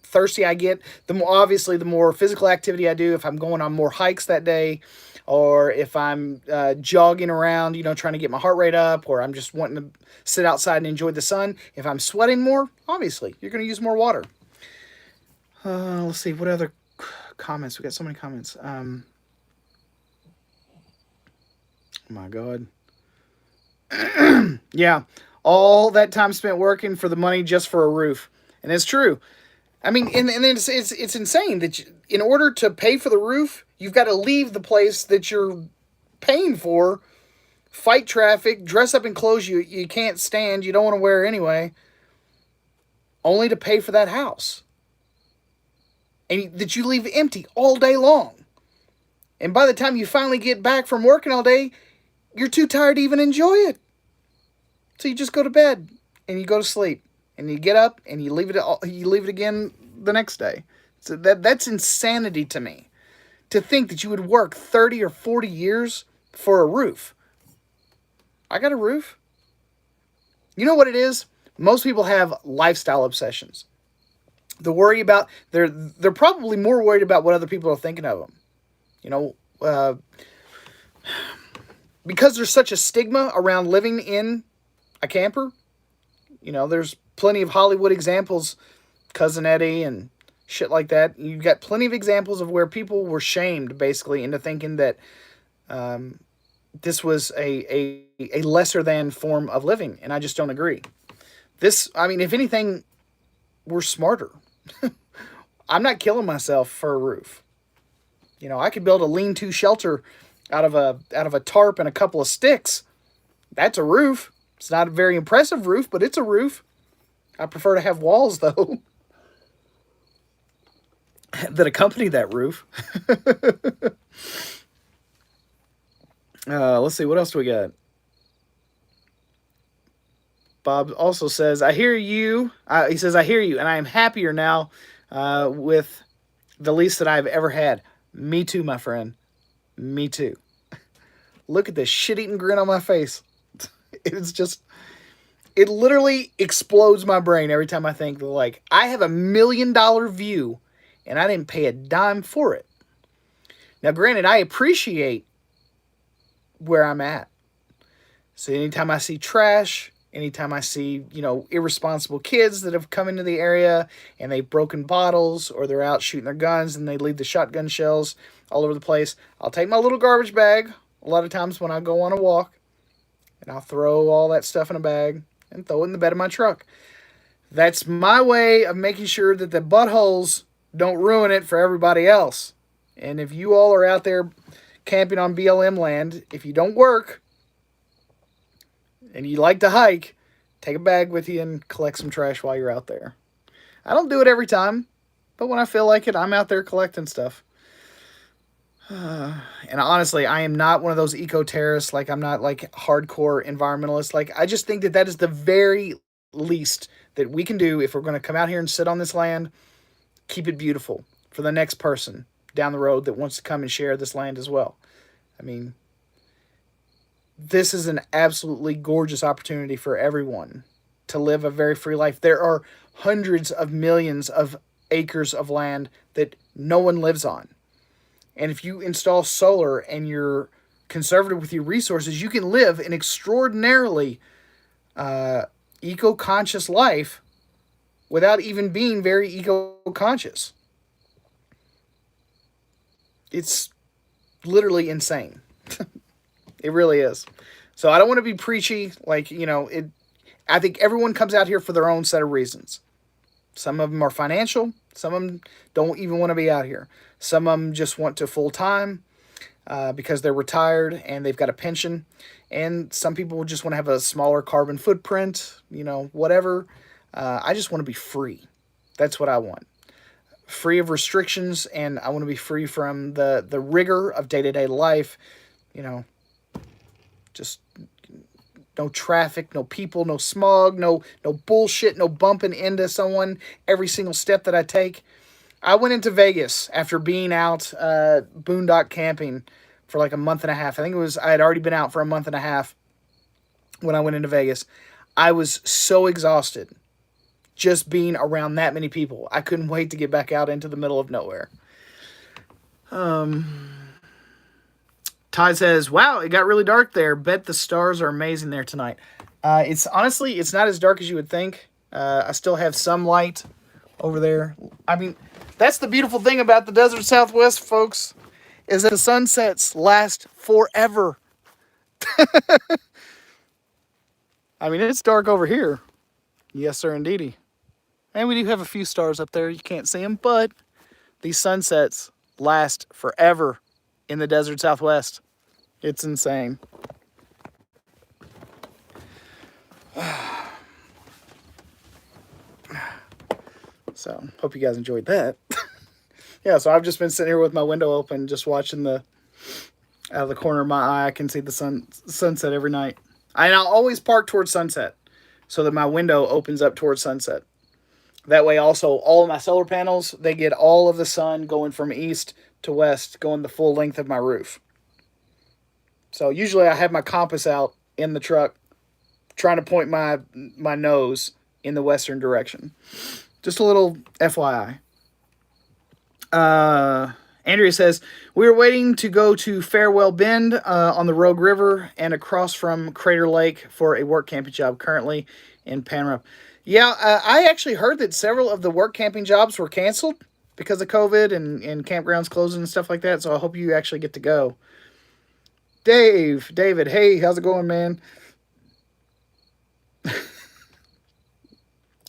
thirsty I get. The more, obviously, the more physical activity I do. If I'm going on more hikes that day, or if I'm jogging around, trying to get my heart rate up, or I'm just wanting to sit outside and enjoy the sun. If I'm sweating more, obviously, you're going to use more water. Let's see, what other comments? We got so many comments. Oh my God. Yeah, all that time spent working for the money just for a roof, and it's true. I mean, and it's insane that in order to pay for the roof, you've got to leave the place that you're paying for, fight traffic, dress up in clothes you can't stand, you don't want to wear anyway, only to pay for that house, and that you leave empty all day long. And by the time you finally get back from working all day, you're too tired to even enjoy it. So you just go to bed and you go to sleep and you get up and you leave it again the next day. So that's insanity to me. To think that you would work 30 or 40 years for a roof. I got a roof. You know what it is? Most people have lifestyle obsessions. They're probably more worried about what other people are thinking of them. Because there's such a stigma around living in a camper. There's plenty of Hollywood examples, Cousin Eddie and shit like that. You've got plenty of examples of where people were shamed basically into thinking that this was a lesser than form of living, and I just don't agree. If anything, we're smarter. I'm not killing myself for a roof. I could build a lean-to shelter out of a tarp and a couple of sticks. That's a roof. It's not a very impressive roof, but it's a roof. I prefer to have walls, though, that accompany that roof. Let's see, what else do we got? Bob also says, I hear you. He says, I hear you, and I am happier now with the lease that I've ever had. Me too, my friend. Me too. Look at this shit-eating grin on my face. It literally explodes my brain every time I think, like, I have $1 million view and I didn't pay a dime for it. Now, granted, I appreciate where I'm at. So anytime I see trash, anytime I see, irresponsible kids that have come into the area and they've broken bottles or they're out shooting their guns and they leave the shotgun shells all over the place, I'll take my little garbage bag a lot of times when I go on a walk, and I'll throw all that stuff in a bag and throw it in the bed of my truck. That's my way of making sure that the buttholes don't ruin it for everybody else. And if you all are out there camping on BLM land, if you don't work and you like to hike, take a bag with you and collect some trash while you're out there. I don't do it every time, but when I feel like it, I'm out there collecting stuff. And honestly, I am not one of those eco-terrorists. Like, I'm not like hardcore environmentalist. Like, I just think that is the very least that we can do if we're going to come out here and sit on this land. Keep it beautiful for the next person down the road that wants to come and share this land as well. I mean, this is an absolutely gorgeous opportunity for everyone to live a very free life. There are hundreds of millions of acres of land that no one lives on. And if you install solar and you're conservative with your resources, you can live an extraordinarily eco-conscious life without even being very eco-conscious. It's literally insane. It really is. So I don't want to be preachy. Like, I think everyone comes out here for their own set of reasons. Some of them are financial. Some of them don't even want to be out here. Some of them just want to full-time because they're retired and they've got a pension. And some people just want to have a smaller carbon footprint, whatever. I just want to be free. That's what I want. Free of restrictions, and I want to be free from the rigor of day-to-day life. Just no traffic, no people, no smog, no bullshit, no bumping into someone every single step that I take. I went into Vegas after being out boondock camping for like a month and a half. I think I had already been out for a month and a half when I went into Vegas. I was so exhausted just being around that many people. I couldn't wait to get back out into the middle of nowhere. Todd says, "Wow, it got really dark there. Bet the stars are amazing there tonight." It's honestly, it's not as dark as you would think. I still have some light over there. I mean, that's the beautiful thing about the desert Southwest, folks, is that the sunsets last forever. I mean, it's dark over here. Yes, sir, indeedy. And we do have a few stars up there. You can't see them, but these sunsets last forever in the desert Southwest. It's insane. So, hope you guys enjoyed that. Yeah, so I've just been sitting here with my window open, just watching the out of the corner of my eye. I can see the sunset every night. And I'll always park towards sunset so that my window opens up towards sunset. That way, also, all of my solar panels, they get all of the sun going from east to west, going the full length of my roof. So usually I have my compass out in the truck, trying to point my nose in the western direction. Just a little FYI. Andrea says, we were waiting to go to Farewell Bend on the Rogue River and across from Crater Lake for a work camping job currently in Panorama. Yeah, I actually heard that several of the work camping jobs were canceled because of COVID and campgrounds closing and stuff like that. So I hope you actually get to go. David, hey, how's it going, man?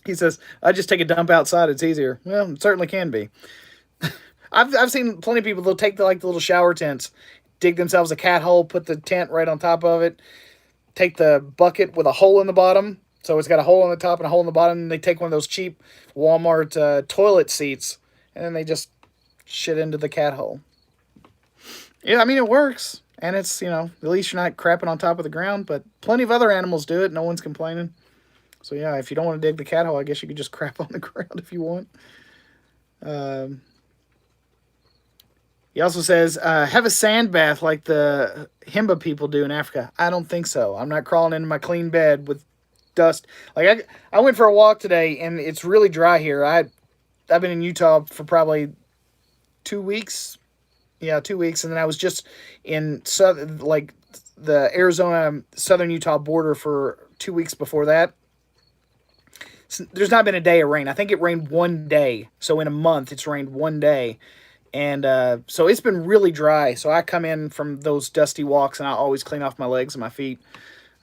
He says, I just take a dump outside. It's easier. Well, it certainly can be. I've seen plenty of people, they'll take the little shower tents, dig themselves a cat hole, put the tent right on top of it, take the bucket with a hole in the bottom. So it's got a hole on the top and a hole in the bottom. And they take one of those cheap Walmart toilet seats, and then they just shit into the cat hole. Yeah, I mean, it works. And it's, at least you're not crapping on top of the ground. But plenty of other animals do it. No one's complaining. So, yeah, if you don't want to dig the cat hole, I guess you could just crap on the ground if you want. He also says, have a sand bath like the Himba people do in Africa. I don't think so. I'm not crawling into my clean bed with dust. Like, I went for a walk today, and it's really dry here. I've been in Utah for probably 2 weeks. Yeah, 2 weeks. And then I was just in the Arizona, southern Utah border for 2 weeks before that. There's not been a day of rain. I think it rained one day. So in a month, it's rained one day. And so it's been really dry. So I come in from those dusty walks, and I always clean off my legs and my feet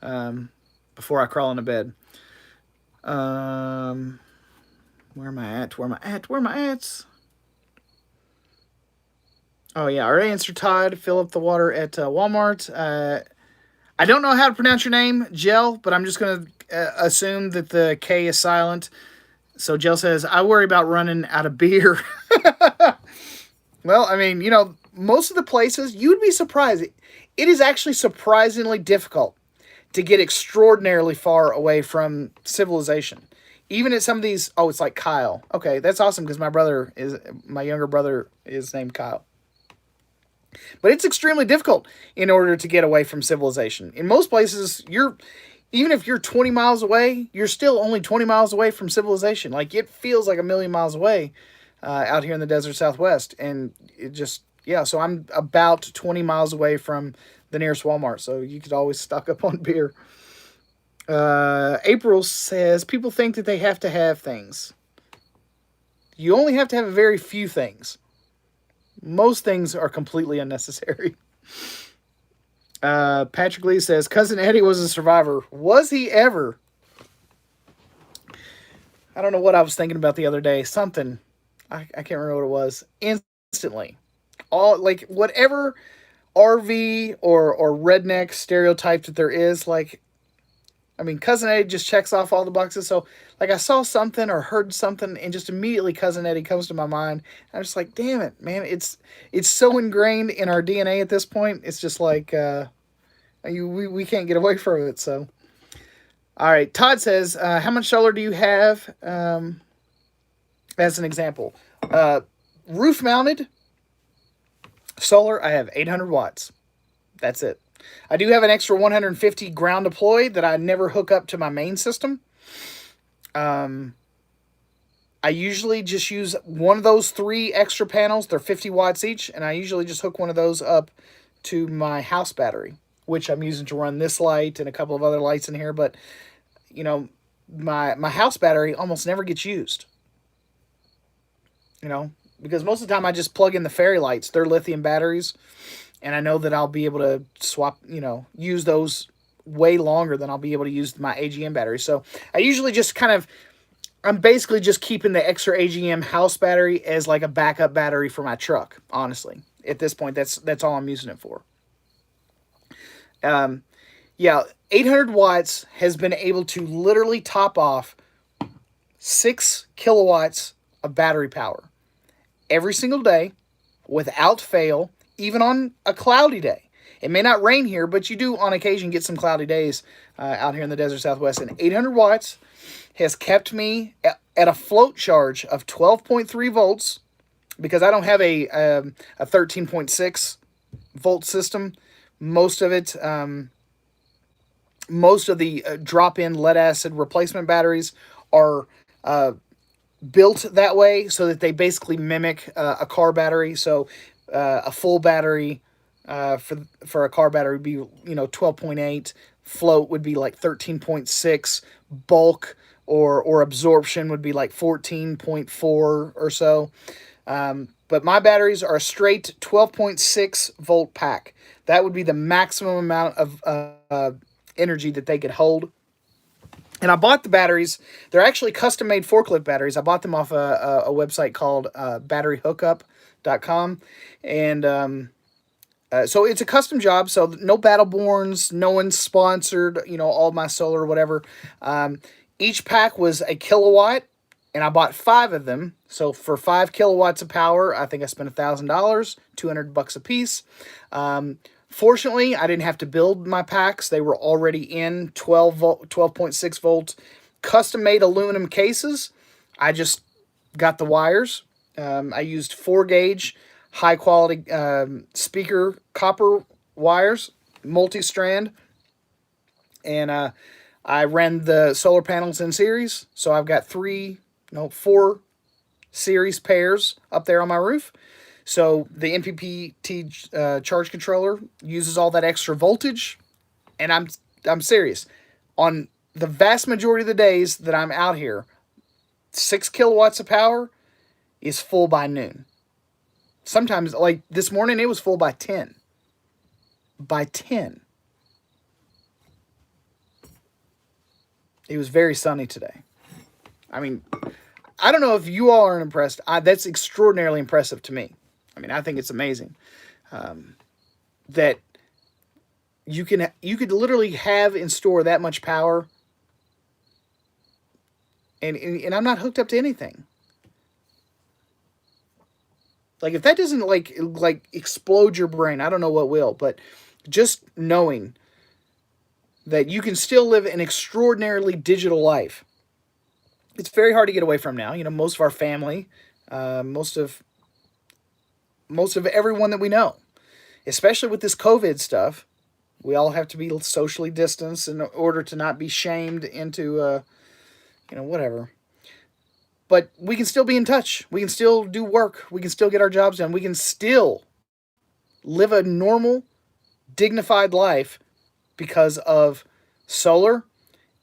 before I crawl into bed. Where am I at? Where am I at? Oh, yeah. Our answer, Todd. Fill up the water at Walmart. I don't know how to pronounce your name, Jell, but I'm just going to assume that the K is silent. So Jell says, I worry about running out of beer. Well, I mean, most of the places, you'd be surprised. It is actually surprisingly difficult to get extraordinarily far away from civilization. Even at some of these, it's like Kyle. Okay, that's awesome because my younger brother is named Kyle. But it's extremely difficult in order to get away from civilization. In most places, even if you're 20 miles away, you're still only 20 miles away from civilization. Like, it feels like a million miles away out here in the desert Southwest. And it just, so I'm about 20 miles away from the nearest Walmart. So you could always stock up on beer. April says, people think that they have to have things. You only have to have a very few things. Most things are completely unnecessary. Patrick Lee says, Cousin Eddie was a survivor. Was he ever? I don't know what I was thinking about the other day. Something. I can't remember what it was. Instantly. Whatever RV or redneck stereotype that there is, Cousin Eddie just checks off all the boxes. So, I saw something or heard something, and just immediately Cousin Eddie comes to my mind. I'm just like, damn it, man. It's so ingrained in our DNA at this point. It's just like, we can't get away from it. So, all right. Todd says, how much solar do you have? As an example, roof mounted solar, I have 800 watts. That's it. I do have an extra 150 ground deploy that I never hook up to my main system. I usually just use one of those 3 extra panels. They're 50 watts each, and I usually just hook one of those up to my house battery, which I'm using to run this light and a couple of other lights in here. But, you know, my house battery almost never gets used, you know, because most of the time I just plug in the fairy lights. They're lithium batteries, and I know that I'll be able to swap, use those way longer than I'll be able to use my AGM battery. So I usually just I'm basically just keeping the extra AGM house battery as like a backup battery for my truck, honestly. At this point, that's all I'm using it for. Yeah, 800 watts has been able to literally top off 6 kilowatts of battery power every single day without fail, even on a cloudy day. It may not rain here, but you do on occasion get some cloudy days out here in the desert Southwest. And 800 watts has kept me at a float charge of 12.3 volts because I don't have a 13.6 volt system. Most of it, most of the drop-in lead acid replacement batteries are built that way so that they basically mimic a car battery. So a full battery for a car battery would be 12.8. Float would be like 13.6. Bulk or absorption would be like 14.4 or so. But my batteries are a straight 12.6 volt pack. That would be the maximum amount of energy that they could hold. And I bought the batteries. They're actually custom-made forklift batteries. I bought them off a website called batteryhookup.com. And so it's a custom job. So no Battleborns, no one sponsored, all my solar or whatever. Each pack was a kilowatt, and I bought 5 of them. So for 5 kilowatts of power, I think I spent $1,000, $200 a piece. Fortunately, I didn't have to build my packs. They were already in 12.6 volt custom-made aluminum cases. I just got the wires. I used 4-gauge, high-quality speaker copper wires, multi-strand, and I ran the solar panels in series. So I've got 4 series pairs up there on my roof. So the MPPT charge controller uses all that extra voltage, and I'm serious. On the vast majority of the days that I'm out here, 6 kilowatts of power is full by noon. Sometimes, like this morning, it was full by 10. By 10. It was very sunny today. I mean, I don't know if you all are impressed. That's extraordinarily impressive to me. I mean, I think it's amazing that you could literally have and store that much power, and I'm not hooked up to anything. Like if that doesn't like explode your brain, I don't know what will. But just knowing that you can still live an extraordinarily digital life, it's very hard to get away from now. Most of our family, most of everyone that we know, especially with this COVID stuff, we all have to be socially distanced in order to not be shamed into, whatever. But we can still be in touch. We can still do work. We can still get our jobs done. We can still live a normal, dignified life because of solar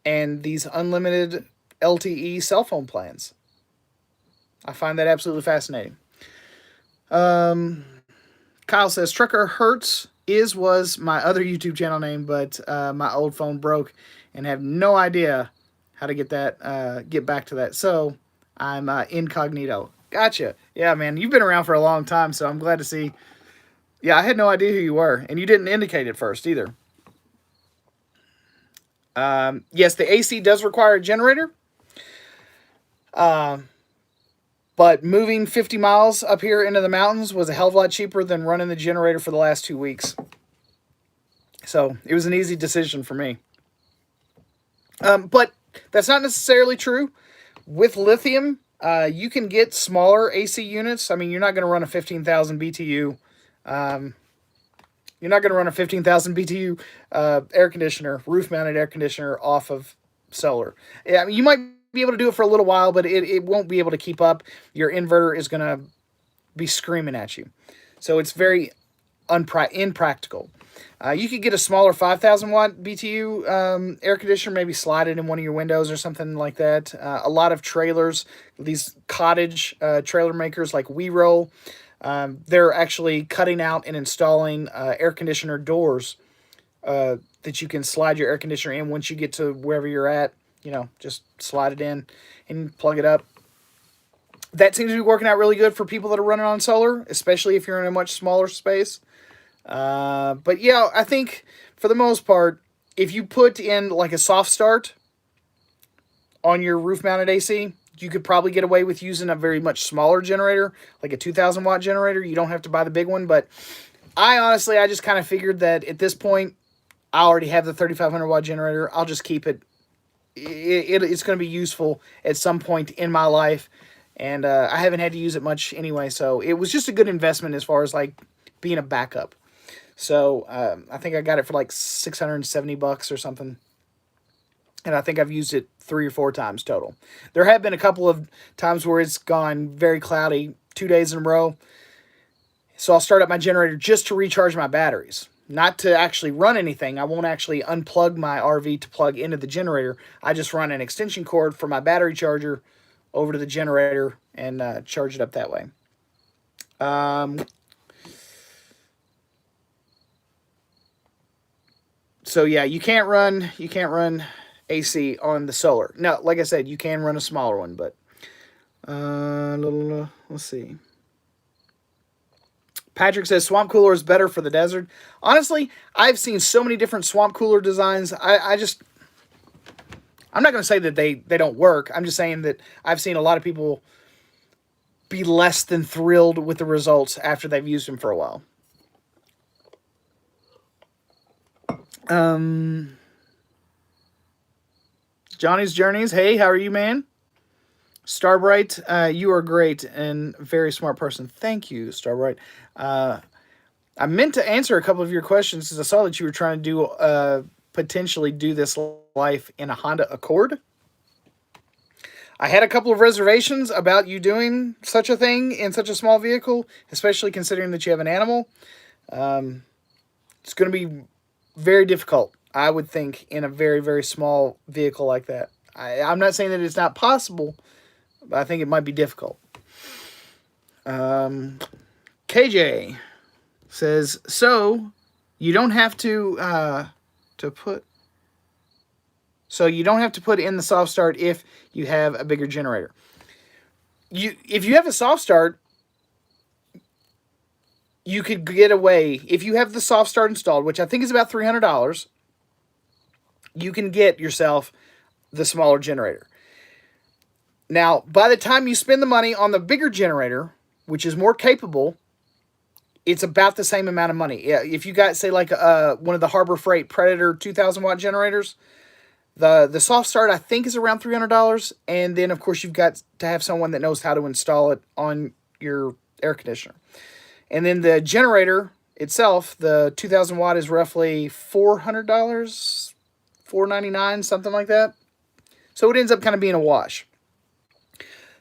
and these unlimited LTE cell phone plans. I find that absolutely fascinating. Kyle says, Trucker Hertz was my other YouTube channel name, but my old phone broke and have no idea how to get back to that. So I'm incognito. Gotcha. Yeah, man, you've been around for a long time, so I'm glad to see. Yeah, I had no idea who you were, and you didn't indicate it first either. Yes, the AC does require a generator. But moving 50 miles up here into the mountains was a hell of a lot cheaper than running the generator for the last 2 weeks. So it was an easy decision for me. But that's not necessarily true. With lithium, you can get smaller AC units. I mean, you're not going to run a 15,000 BTU You're not going to run a 15,000 BTU air conditioner, roof-mounted air conditioner off of solar. Yeah, I mean, you might be able to do it for a little while, but it won't be able to keep up. Your inverter is going to be screaming at you. So it's very impractical. You could get a smaller 5,000 watt BTU air conditioner, maybe slide it in one of your windows or something like that. A lot of trailers, these cottage trailer makers like We Roll, they're actually cutting out and installing air conditioner doors that you can slide your air conditioner in once you get to wherever you're at. Just slide it in and plug it up. That seems to be working out really good for people that are running on solar, especially if you're in a much smaller space. But yeah, I think for the most part, if you put in like a soft start on your roof mounted AC, you could probably get away with using a very much smaller generator, like a 2,000 watt generator. You don't have to buy the big one, but I just kind of figured that at this point, I already have the 3,500 watt generator. I'll just keep it. It's going to be useful at some point in my life, and I haven't had to use it much anyway, so it was just a good investment as far as like being a backup. So I think I got it for like $670 or something. And I think I've used it 3 or 4 times total. There have been a couple of times where it's gone very cloudy 2 days in a row. So I'll start up my generator just to recharge my batteries. Not to actually run anything. I won't actually unplug my RV to plug into the generator. I just run an extension cord for my battery charger over to the generator and charge it up that way. So yeah, you can't run AC on the solar. Now, like I said, you can run a smaller one, but let's see. Patrick says swamp cooler is better for the desert. Honestly, I've seen so many different swamp cooler designs. I'm not going to say that they don't work. I'm just saying that I've seen a lot of people be less than thrilled with the results after they've used them for a while. Johnny's Journeys. Hey, how are you, man? Starbright, you are great and very smart person. Thank you, Starbright. I meant to answer a couple of your questions because I saw that you were trying to do potentially do this life in a Honda Accord. I had a couple of reservations about you doing such a thing in such a small vehicle, especially considering that you have an animal. It's going to be very difficult, I would think, in a very, very small vehicle like that. I'm not saying that it's not possible, but I think it might be difficult. KJ says, so you don't have to put in the soft start if you have a bigger generator. If you have a soft start, you could get away, if you have the soft start installed, which I think is about $300, you can get yourself the smaller generator. Now, by the time you spend the money on the bigger generator, which is more capable, it's about the same amount of money. Yeah, if you got, say, like one of the Harbor Freight Predator 2,000 watt generators, the soft start I think is around $300, and then of course you've got to have someone that knows how to install it on your air conditioner. And then the generator itself, the 2,000 watt, is roughly $400, $499, something like that. So it ends up kind of being a wash.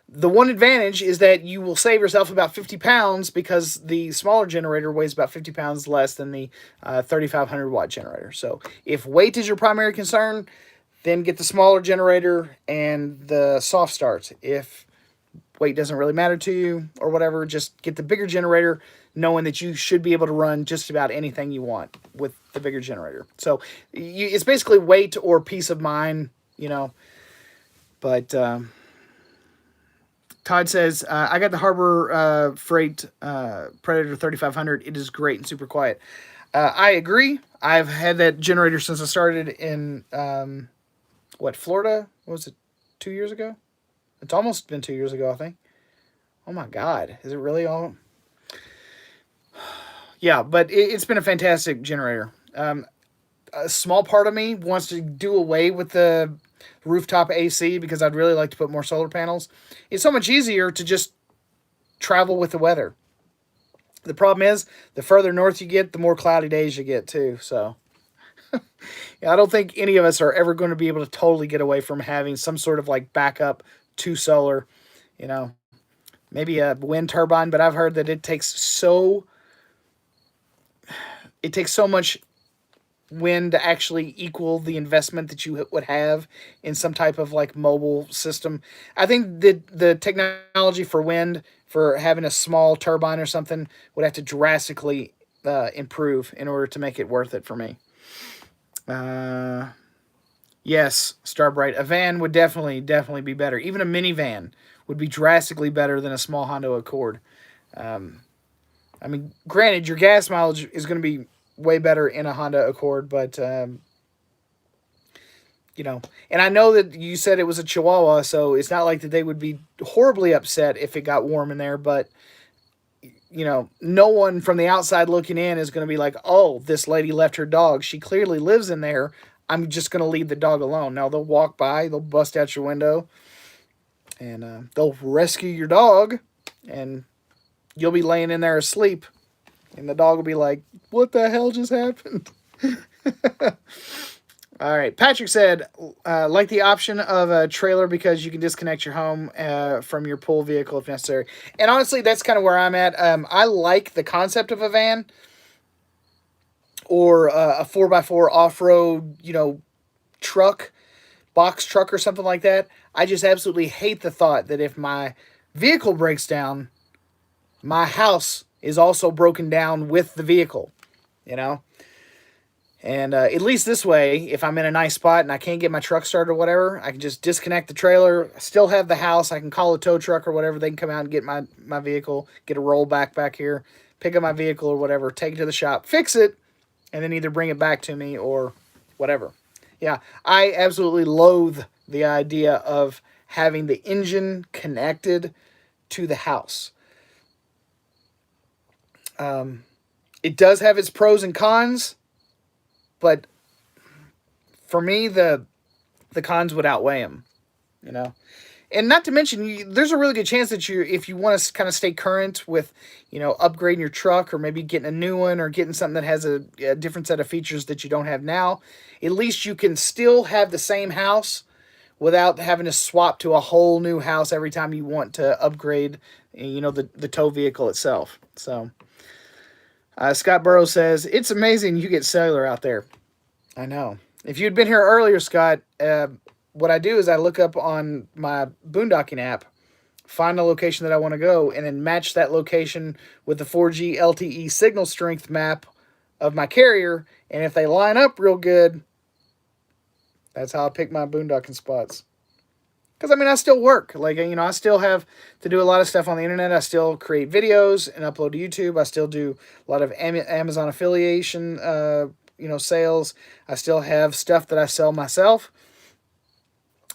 The one advantage is that you will save yourself about 50 pounds because the smaller generator weighs about 50 pounds less than the 3,500 watt generator. So if weight is your primary concern, then get the smaller generator and the soft start. If weight doesn't really matter to you or whatever, just get the bigger generator, knowing that you should be able to run just about anything you want with the bigger generator. So it's basically weight or peace of mind, But Todd says, I got the Harbor Freight Predator 3500. It is great and super quiet. I agree. I've had that generator since I started in, Florida? What was it, 2 years ago? It's almost been 2 years ago, I think. Oh my God. Is it really all? Yeah, but it's been a fantastic generator. A small part of me wants to do away with the rooftop AC because I'd really like to put more solar panels. It's so much easier to just travel with the weather. The problem is, the further north you get, the more cloudy days you get too. So yeah, I don't think any of us are ever going to be able to totally get away from having some sort of like backup to solar. You know, maybe a wind turbine, but I've heard that it takes so much wind to actually equal the investment that you would have in some type of like mobile system. I think that the technology for wind, for having a small turbine or something, would have to drastically improve in order to make it worth it for me. Uh, yes, Starbright. A van would definitely be better. Even a minivan would be drastically better than a small Honda Accord. Um, I mean, granted, your gas mileage is going to be way better in a Honda Accord, but you know, and I know that you said it was a Chihuahua, so it's not like that they would be horribly upset if it got warm in there, but you know, no one from the outside looking in is going to be like, "Oh, this lady left her dog. She clearly lives in there. I'm just going to leave the dog alone." No, they'll walk by, they'll bust out your window, and they'll rescue your dog, and you'll be laying in there asleep, and the dog will be like, "What the hell just happened?" All right. Patrick said, like the option of a trailer because you can disconnect your home from your pool vehicle if necessary. And honestly, that's kind of where I'm at. I like the concept of a van or a 4x4 off road, you know, truck, box truck or something like that. I just absolutely hate the thought that if my vehicle breaks down, my house is also broken down with the vehicle, you know? And at least this way, if I'm in a nice spot and I can't get my truck started or whatever, I can just disconnect the trailer, still have the house. I can call a tow truck or whatever. They can come out and get my vehicle, get a rollback back here, pick up my vehicle or whatever, take it to the shop, fix it, and then either bring it back to me or whatever. Yeah, I absolutely loathe the idea of having the engine connected to the house. It does have its pros and cons, but for me, the cons would outweigh them, you know. And not to mention, there's a really good chance that if you want to kind of stay current with, you know, upgrading your truck or maybe getting a new one or getting something that has a different set of features that you don't have now, at least you can still have the same house without having to swap to a whole new house every time you want to upgrade, you know, the tow vehicle itself. So, Scott Burrows says, it's amazing you get cellular out there. I know. If you'd been here earlier, Scott, what I do is I look up on my Boondocking app, find the location that I want to go, and then match that location with the 4G LTE signal strength map of my carrier. And if they line up real good, that's how I pick my boondocking spots. Because, I mean, I still work. Like, you know, I still have to do a lot of stuff on the internet. I still create videos and upload to YouTube. I still do a lot of Amazon affiliation, you know, sales. I still have stuff that I sell myself.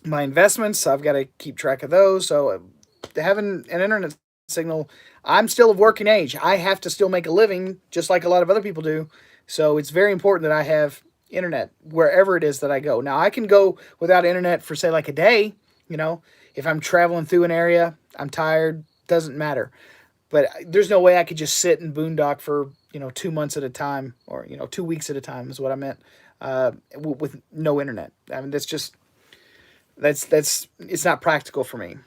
My investments, I've got to keep track of those. So having an internet signal, I'm still of working age. I have to still make a living just like a lot of other people do. So it's very important that I have internet wherever it is that I go. Now, I can go without internet for, say, like a day. You know, if I'm traveling through an area, I'm tired, doesn't matter. But there's no way I could just sit and boondock for, you know, 2 months at a time or, you know, 2 weeks at a time is what I meant, with no internet. I mean, that's it's not practical for me.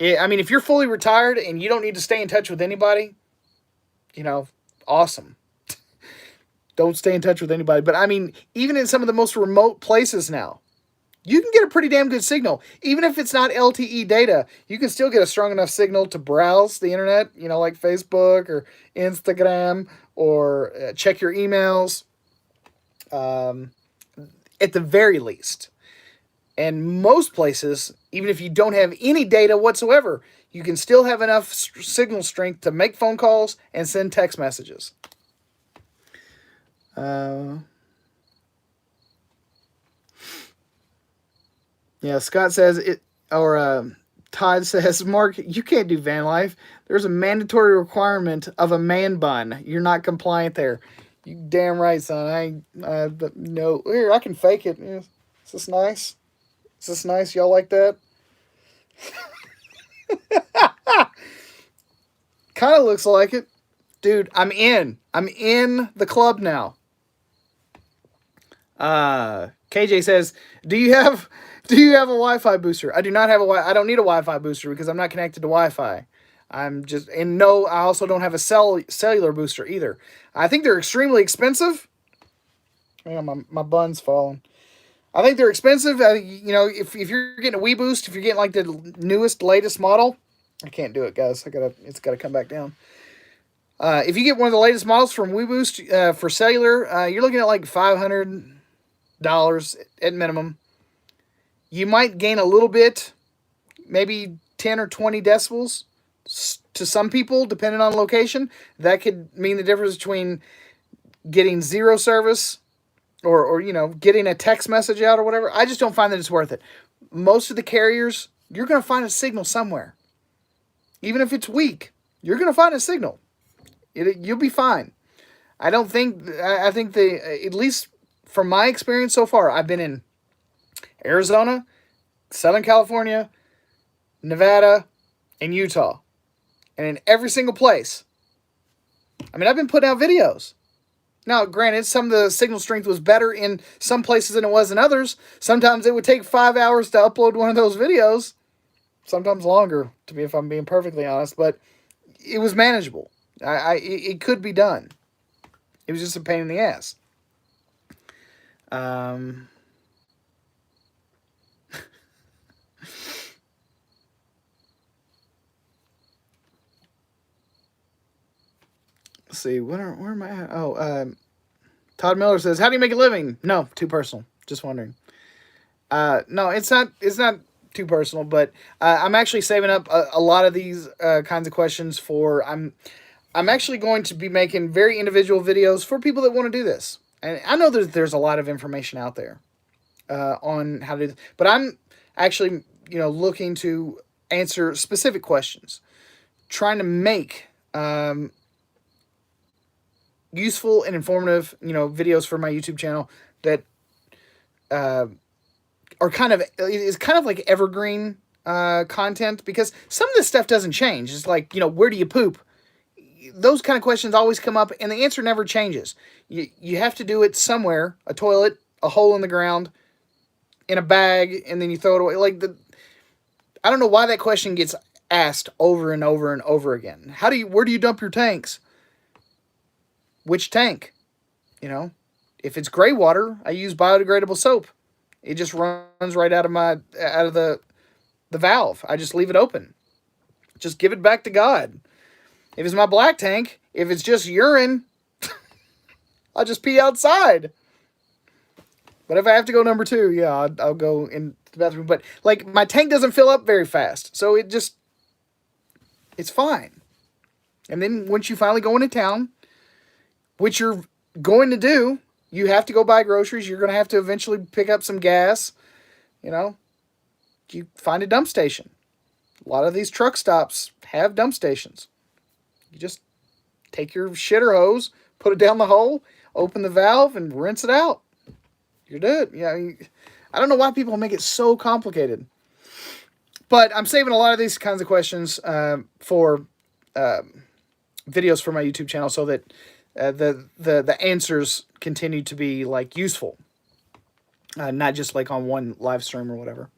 I mean, if you're fully retired and you don't need to stay in touch with anybody, you know, awesome. Don't stay in touch with anybody. But I mean, even in some of the most remote places now, you can get a pretty damn good signal. Even if it's not LTE data, you can still get a strong enough signal to browse the internet, you know, like Facebook or Instagram, or check your emails, at the very least. And most places, even if you don't have any data whatsoever, you can still have enough signal strength to make phone calls and send text messages. Yeah, Scott says it, or Todd says, Mark, you can't do van life. There's a mandatory requirement of a man bun. You're not compliant there. You damn right, son. No, here, I can fake it. Yeah. Is this nice? Is this nice? Y'all like that? Kind of looks like it. Dude, I'm in the club now. KJ says, do you have a Wi-Fi booster? I do not have I don't need a Wi-Fi booster because I'm not connected to Wi-Fi. I'm just, and no, I also don't have a cellular booster either. I think they're extremely expensive. Hang on, my bun's falling. I think they're expensive. You know, if you're getting a Wii Boost, if you're getting like the newest, latest model, I can't do it, guys. It's gotta come back down. If you get one of the latest models from Wii Boost for cellular, you're looking at like $500 at minimum. You might gain a little bit, maybe 10 or 20 decibels to some people, depending on location. That could mean the difference between getting zero service or you know, getting a text message out or whatever. I just don't find that it's worth it. Most of the carriers, you're going to find a signal somewhere. Even if it's weak, you're going to find a signal. You'll be fine. I think at least from my experience so far, I've been in Arizona, Southern California, Nevada, and Utah. And in every single place, I mean, I've been putting out videos. Now, granted, some of the signal strength was better in some places than it was in others. Sometimes it would take 5 hours to upload one of those videos. Sometimes longer, if I'm being perfectly honest. But it was manageable. It could be done. It was just a pain in the ass. Let's see, where am I at? Oh, Todd Miller says, "How do you make a living?" No, too personal. Just wondering. No, it's not too personal, but I'm actually saving up a lot of these kinds of questions for. I'm actually going to be making very individual videos for people that want to do this, and I know there's a lot of information out there on how to do this, but I'm actually looking to answer specific questions, trying to make useful and informative, videos for my YouTube channel that are kind of like evergreen content, because some of this stuff doesn't change. It's like, where do you poop? Those kind of questions always come up, and the answer never changes. You have to do it somewhere: a toilet, a hole in the ground, in a bag, and then you throw it away. I don't know why that question gets asked over and over and over again. Where do you dump your tanks? Which tank? If it's gray water, I use biodegradable soap. It just runs right out of the valve. I just leave it open. Just give it back to God. If it's my black tank, if it's just urine, I'll just pee outside. But if I have to go number 2, yeah, I'll go in the bathroom. But my tank doesn't fill up very fast, so it's fine. And then once you finally go into town, which you're going to do, you have to go buy groceries. You're going to have to eventually pick up some gas. You find a dump station. A lot of these truck stops have dump stations. You just take your shitter hose, put it down the hole, open the valve, and rinse it out. You're good. I don't know why people make it so complicated. But I'm saving a lot of these kinds of questions for videos for my YouTube channel, so that the answers continue to be useful, not just on one live stream or whatever.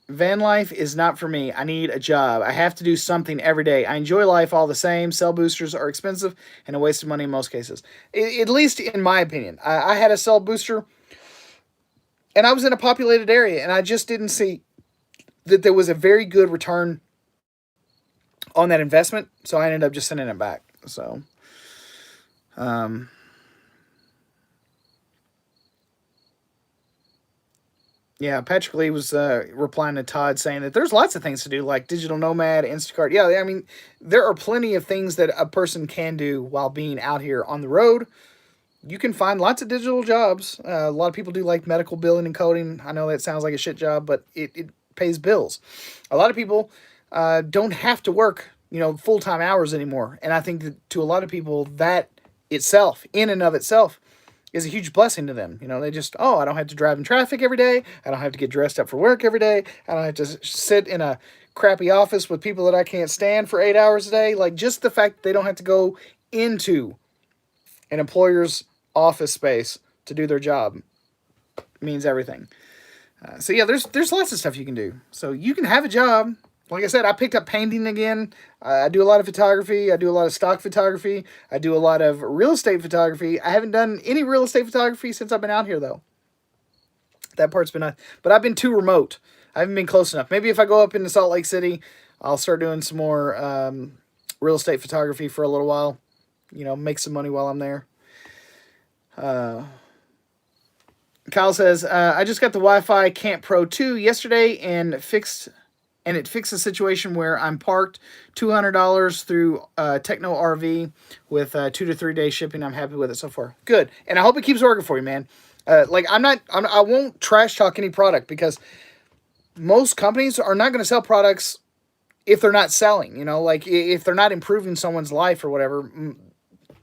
Van life is not for me. I need a job. I have to do something every day. I enjoy life all the same. Cell boosters are expensive and a waste of money in most cases. At least in my opinion. I had a cell booster, and I was in a populated area, and I just didn't see that there was a very good return on that investment, so I ended up just sending it back. So, yeah, Patrick Lee was replying to Todd saying that there's lots of things to do, like digital nomad, Instacart. Yeah, I mean, there are plenty of things that a person can do while being out here on the road. You can find lots of digital jobs. A lot of people do medical billing and coding. I know that sounds like a shit job, but it pays bills. A lot of people don't have to work, full-time hours anymore. And I think that to a lot of people, that itself, in and of itself, is a huge blessing to them. They just, I don't have to drive in traffic every day. I don't have to get dressed up for work every day. I don't have to sit in a crappy office with people that I can't stand for 8 hours a day. Like, just the fact that they don't have to go into an employer's office space to do their job means everything. So yeah, there's lots of stuff you can do. So you can have a job. Like I said, I picked up painting again. I do a lot of photography. I do a lot of stock photography. I do a lot of real estate photography. I haven't done any real estate photography since I've been out here, though. That part's been nice. But I've been too remote. I haven't been close enough. Maybe if I go up into Salt Lake City, I'll start doing some more real estate photography for a little while. You know, make some money while I'm there. Kyle says, I just got the Wi-Fi Camp Pro 2 yesterday and it fixed a situation where I'm parked $200 through Techno RV with 2 to 3 day shipping. I'm happy with it so far. Good. And I hope it keeps working for you, man. Like I won't trash talk any product because most companies are not going to sell products if they're not selling, you know, like if they're not improving someone's life or whatever.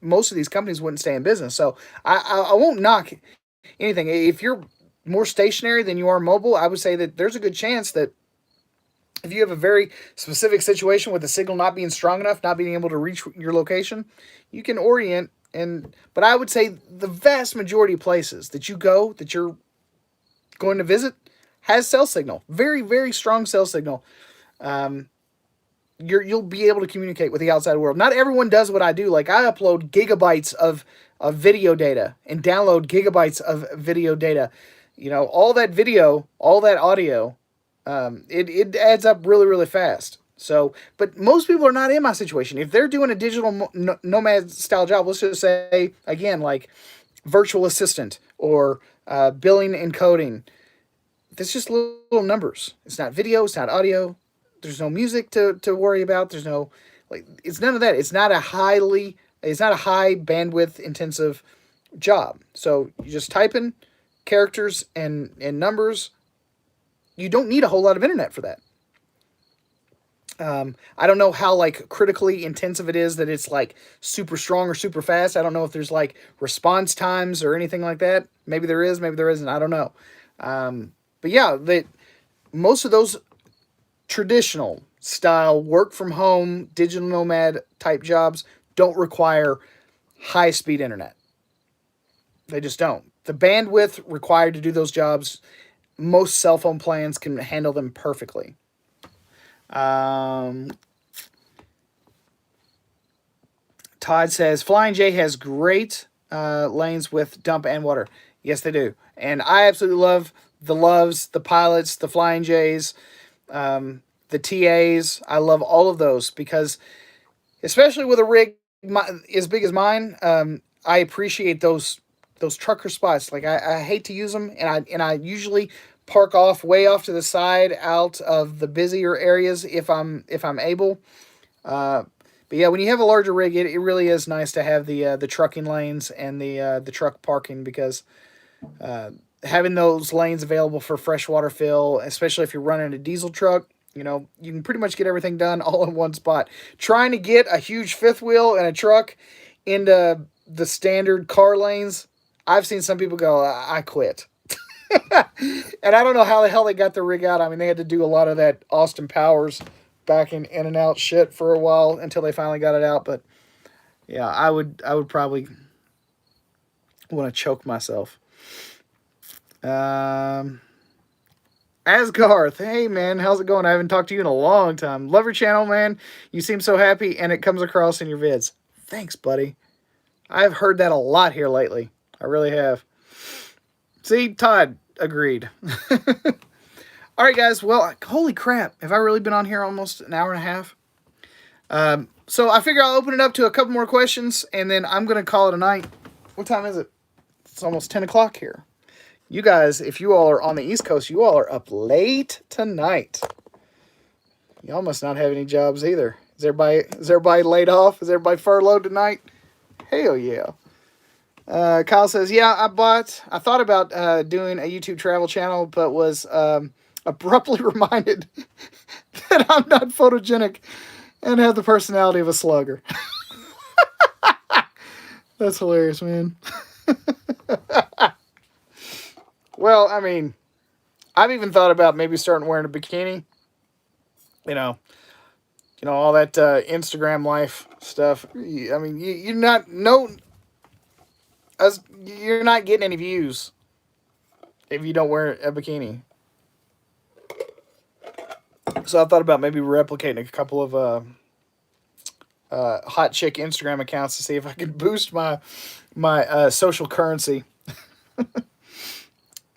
Most of these companies wouldn't stay in business. So I won't knock anything. If you're more stationary than you are mobile, I would say that there's a good chance that if you have a very specific situation with the signal not being strong enough, not being able to reach your location, you can orient. But I would say the vast majority of places that you go, that you're going to visit, has cell signal. Very, very strong cell signal. You'll be able to communicate with the outside world. Not everyone does what I do. Like, I upload gigabytes of video data and download gigabytes of video data. You know, all that video, all that audio, it adds up really, really fast. So, but most people are not in my situation. If they're doing a digital nomad style job, let's just say, again, like virtual assistant or billing and coding, that's just little numbers. It's not video, it's not audio. There's no music to worry about. There's no, like, it's none of that. It's not a high bandwidth intensive job. So you just type in characters and numbers. You don't need a whole lot of internet for that. I don't know how like critically intensive it is that it's like super strong or super fast. I don't know if there's like response times or anything like that. Maybe there is, maybe there isn't. I don't know. But yeah, most of those traditional style work from home, digital nomad type jobs don't require high speed internet. They just don't. The bandwidth required to do those jobs, most cell phone plans can handle them perfectly. Todd says, Flying J has great lanes with dump and water. Yes, they do. And I absolutely love the Loves, the Pilots, the Flying J's, the TAs. I love all of those because, especially with a rig as big as mine, I appreciate those trucker spots. Like I hate to use them, and I usually park way off to the side, out of the busier areas if I'm able. But yeah, when you have a larger rig, it really is nice to have the trucking lanes and the truck parking, because having those lanes available for freshwater fill, especially if you're running a diesel truck, you know, you can pretty much get everything done all in one spot. Trying to get a huge fifth wheel in a truck into the standard car lanes, I've seen some people go, I quit. And I don't know how the hell they got the rig out. I mean, they had to do a lot of that Austin Powers backing in and out shit for a while until they finally got it out. But yeah, I would probably want to choke myself. Asgarth, hey man, how's it going? I haven't talked to you in a long time. Love your channel, man. You seem so happy, and it comes across in your vids. Thanks, buddy. I've heard that a lot here lately. I really have. See, Todd agreed. All right, guys. Well, holy crap. Have I really been on here almost an hour and a half? So I figure I'll open it up to a couple more questions, and then I'm going to call it a night. What time is it? It's almost 10 o'clock here. You guys, if you all are on the East Coast, you all are up late tonight. Y'all must not have any jobs either. Is everybody laid off? Is everybody furloughed tonight? Hell yeah. Kyle says, yeah, I thought about doing a YouTube travel channel, but was abruptly reminded that I'm not photogenic and have the personality of a slugger. That's hilarious, man. Well, I mean, I've even thought about maybe starting wearing a bikini You know, all that Instagram life stuff. I mean, you're not you're not getting any views if you don't wear a bikini. So I thought about maybe replicating a couple of hot chick Instagram accounts to see if I could boost my social currency.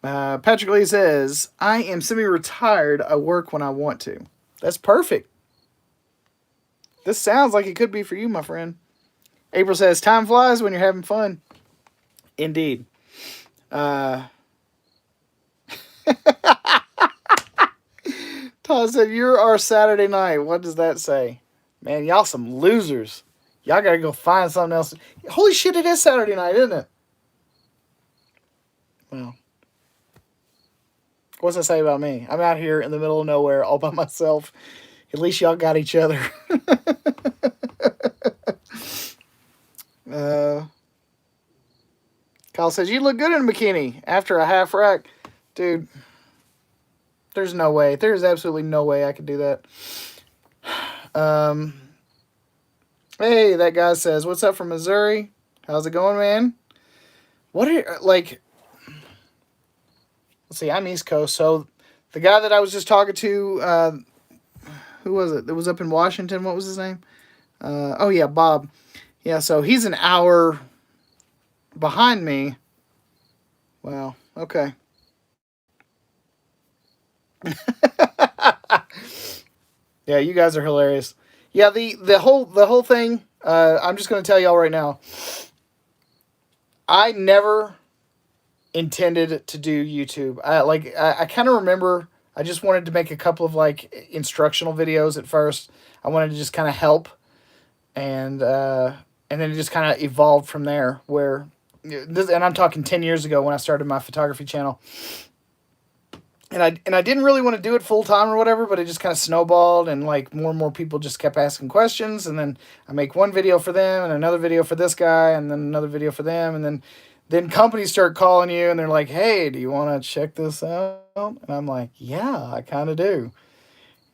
Patrick Lee says, "I am semi-retired. I work when I want to." That's perfect. This sounds like it could be for you, my friend. April says, "Time flies when you're having fun." Indeed. Todd said, "You're our Saturday night." What does that say? Man, y'all some losers. Y'all gotta go find something else. Holy shit, it is Saturday night, isn't it? Well, what's that say about me? I'm out here in the middle of nowhere all by myself. At least y'all got each other. Kyle says, "You look good in a bikini after a half rack." Dude, there's no way. There's absolutely no way I could do that. Hey, that guy says, "What's up from Missouri? How's it going, man?" What are, like, let's see, I'm East Coast, so the guy that I was just talking to, who was it? That was up in Washington. What was his name? Oh, yeah, Bob. Yeah, so he's an hour behind me. Wow, okay. Yeah, you guys are hilarious. Yeah, the whole thing. I'm just gonna tell y'all right now. I never intended to do YouTube. I kind of remember I just wanted to make a couple of like instructional videos at first. I wanted to just kind of help, and then it just kind of evolved from there. Where this, and I'm talking 10 years ago when I started my photography channel. And I didn't really want to do it full time or whatever, but it just kind of snowballed, and like more and more people just kept asking questions, and then I make one video for them and another video for this guy and then another video for them, and then companies start calling you and they're like, "Hey, do you want to check this out?" And I'm like, "Yeah, I kind of do."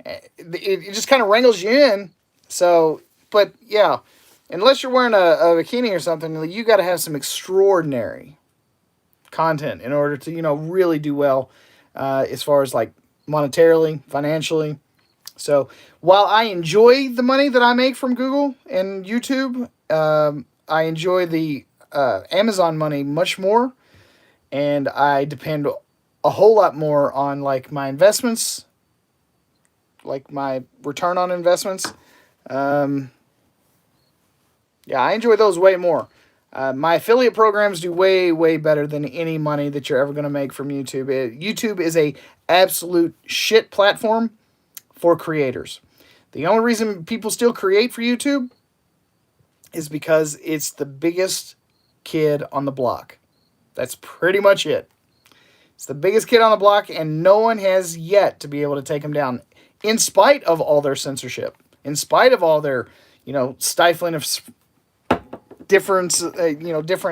It just kind of wrangles you in. So, but yeah, unless you're wearing a bikini or something, you got to have some extraordinary content in order to really do well. As far as like monetarily, financially. So while I enjoy the money that I make from Google and YouTube, I enjoy the Amazon money much more, and I depend a whole lot more on like my investments, like my return on investments. Yeah, I enjoy those way more. My affiliate programs do way, way better than any money that you're ever going to make from YouTube. YouTube is a absolute shit platform for creators. The only reason people still create for YouTube is because it's the biggest kid on the block. That's pretty much it. It's the biggest kid on the block, and no one has yet to be able to take him down, in spite of all their censorship, in spite of all their, stifling of different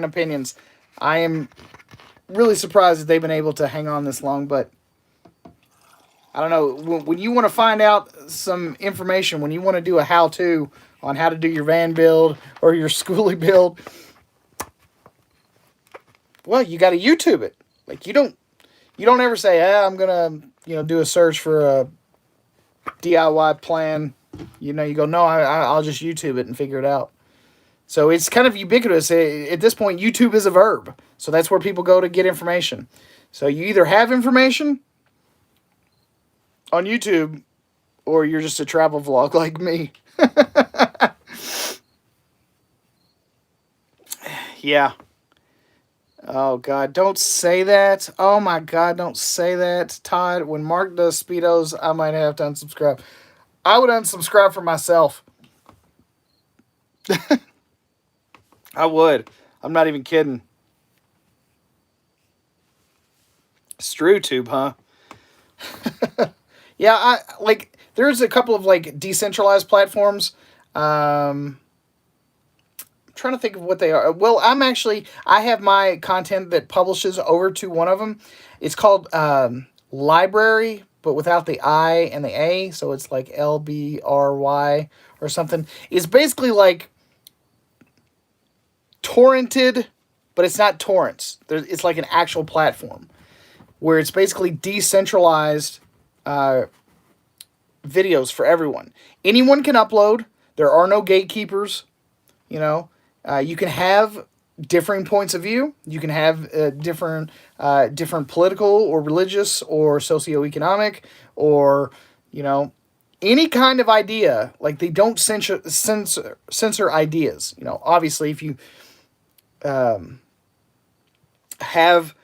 opinions. I am really surprised that they've been able to hang on this long, but I don't know. When you want to find out some information, when you want to do a how-to on how to do your van build or your Skoolie build, well, you got to YouTube it. Like you don't ever say, I'm gonna do a search for a DIY plan. You go, no, I'll just YouTube it and figure it out. So it's kind of ubiquitous. At this point, YouTube is a verb. So that's where people go to get information. So you either have information on YouTube or you're just a travel vlog like me. Yeah. Oh, God. Don't say that. Oh, my God. Don't say that, Todd. When Mark does Speedos, I might have to unsubscribe. I would unsubscribe for myself. I would. I'm not even kidding. StrewTube, huh? Yeah, there's a couple of like decentralized platforms. I'm trying to think of what they are. Well, I have my content that publishes over to one of them. It's called Library but without the I and the A, so it's like LBRY or something. It's basically like torrented, but it's not torrents. It's like an actual platform where it's basically decentralized videos for everyone. Anyone can upload. There are no gatekeepers. You know, you can have differing points of view. You can have different political or religious or socioeconomic or, you know, any kind of idea. Like, they don't censor ideas. You know, obviously, if you have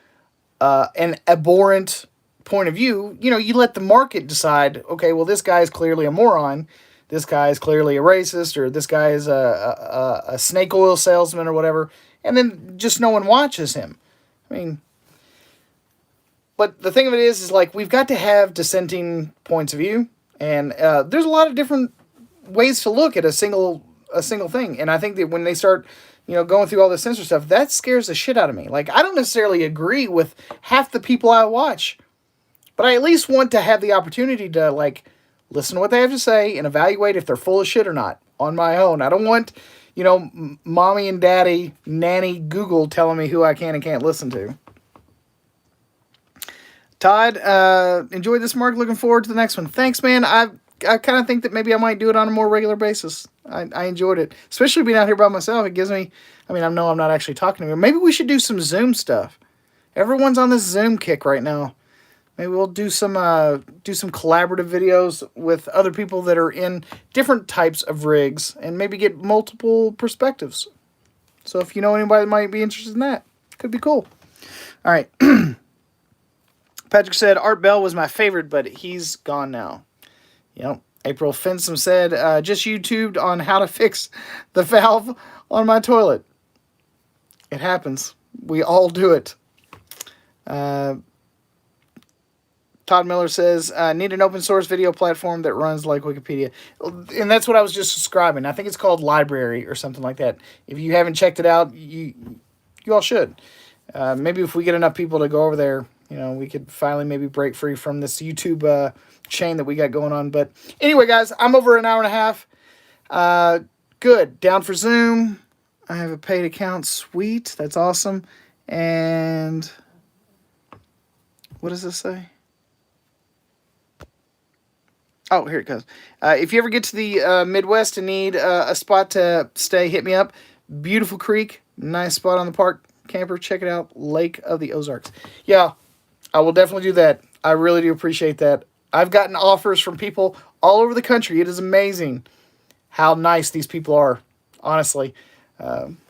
an abhorrent point of view, you know, you let the market decide, okay, well, this guy is clearly a moron, this guy is clearly a racist, or this guy is a snake oil salesman or whatever, and then just no one watches him. I mean, but the thing of it is like, we've got to have dissenting points of view, and there's a lot of different ways to look at a single thing, and I think that when they start, you know, going through all this censor stuff, that scares the shit out of me. Like, I don't necessarily agree with half the people I watch, but I at least want to have the opportunity to, like, listen to what they have to say and evaluate if they're full of shit or not on my own. I don't want, you know, mommy and daddy, nanny, Google telling me who I can and can't listen to. Todd, enjoyed this, Mark. Looking forward to the next one. Thanks, man. I kind of think that maybe I might do it on a more regular basis. I enjoyed it, especially being out here by myself. It gives me, I mean, I know I'm not actually talking to you. Maybe we should do some Zoom stuff. Everyone's on this Zoom kick right now. Maybe we'll do some collaborative videos with other people that are in different types of rigs and maybe get multiple perspectives. So if you know anybody that might be interested in that, could be cool. All right. Patrick said, Art Bell was my favorite, but he's gone now. Yep. April Fensom said, just YouTubed on how to fix the valve on my toilet. It happens. We all do it. Todd Miller says, need an open source video platform that runs like Wikipedia. And that's what I was just describing. I think it's called Library or something like that. If you haven't checked it out, you all should. Maybe if we get enough people to go over there, you know, we could finally maybe break free from this YouTube chain that we got going on. But anyway, guys, I'm over an hour and a half. Good. Down for Zoom. I have a paid account. Sweet. That's awesome. And what does this say? Oh, here it goes. If you ever get to the Midwest and need a spot to stay, hit me up. Beautiful creek. Nice spot on the park camper. Check it out. Lake of the Ozarks. Yeah, I will definitely do that. I really do appreciate that. I've gotten offers from people all over the country. It is amazing how nice these people are, honestly.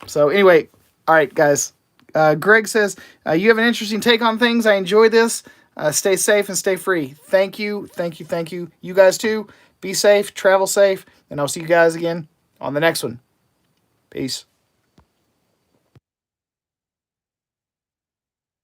So anyway, all right, guys. Greg says, you have an interesting take on things. I enjoy this. Stay safe and stay free. Thank you. Thank you. Thank you. You guys too. Be safe. Travel safe. And I'll see you guys again on the next one. Peace.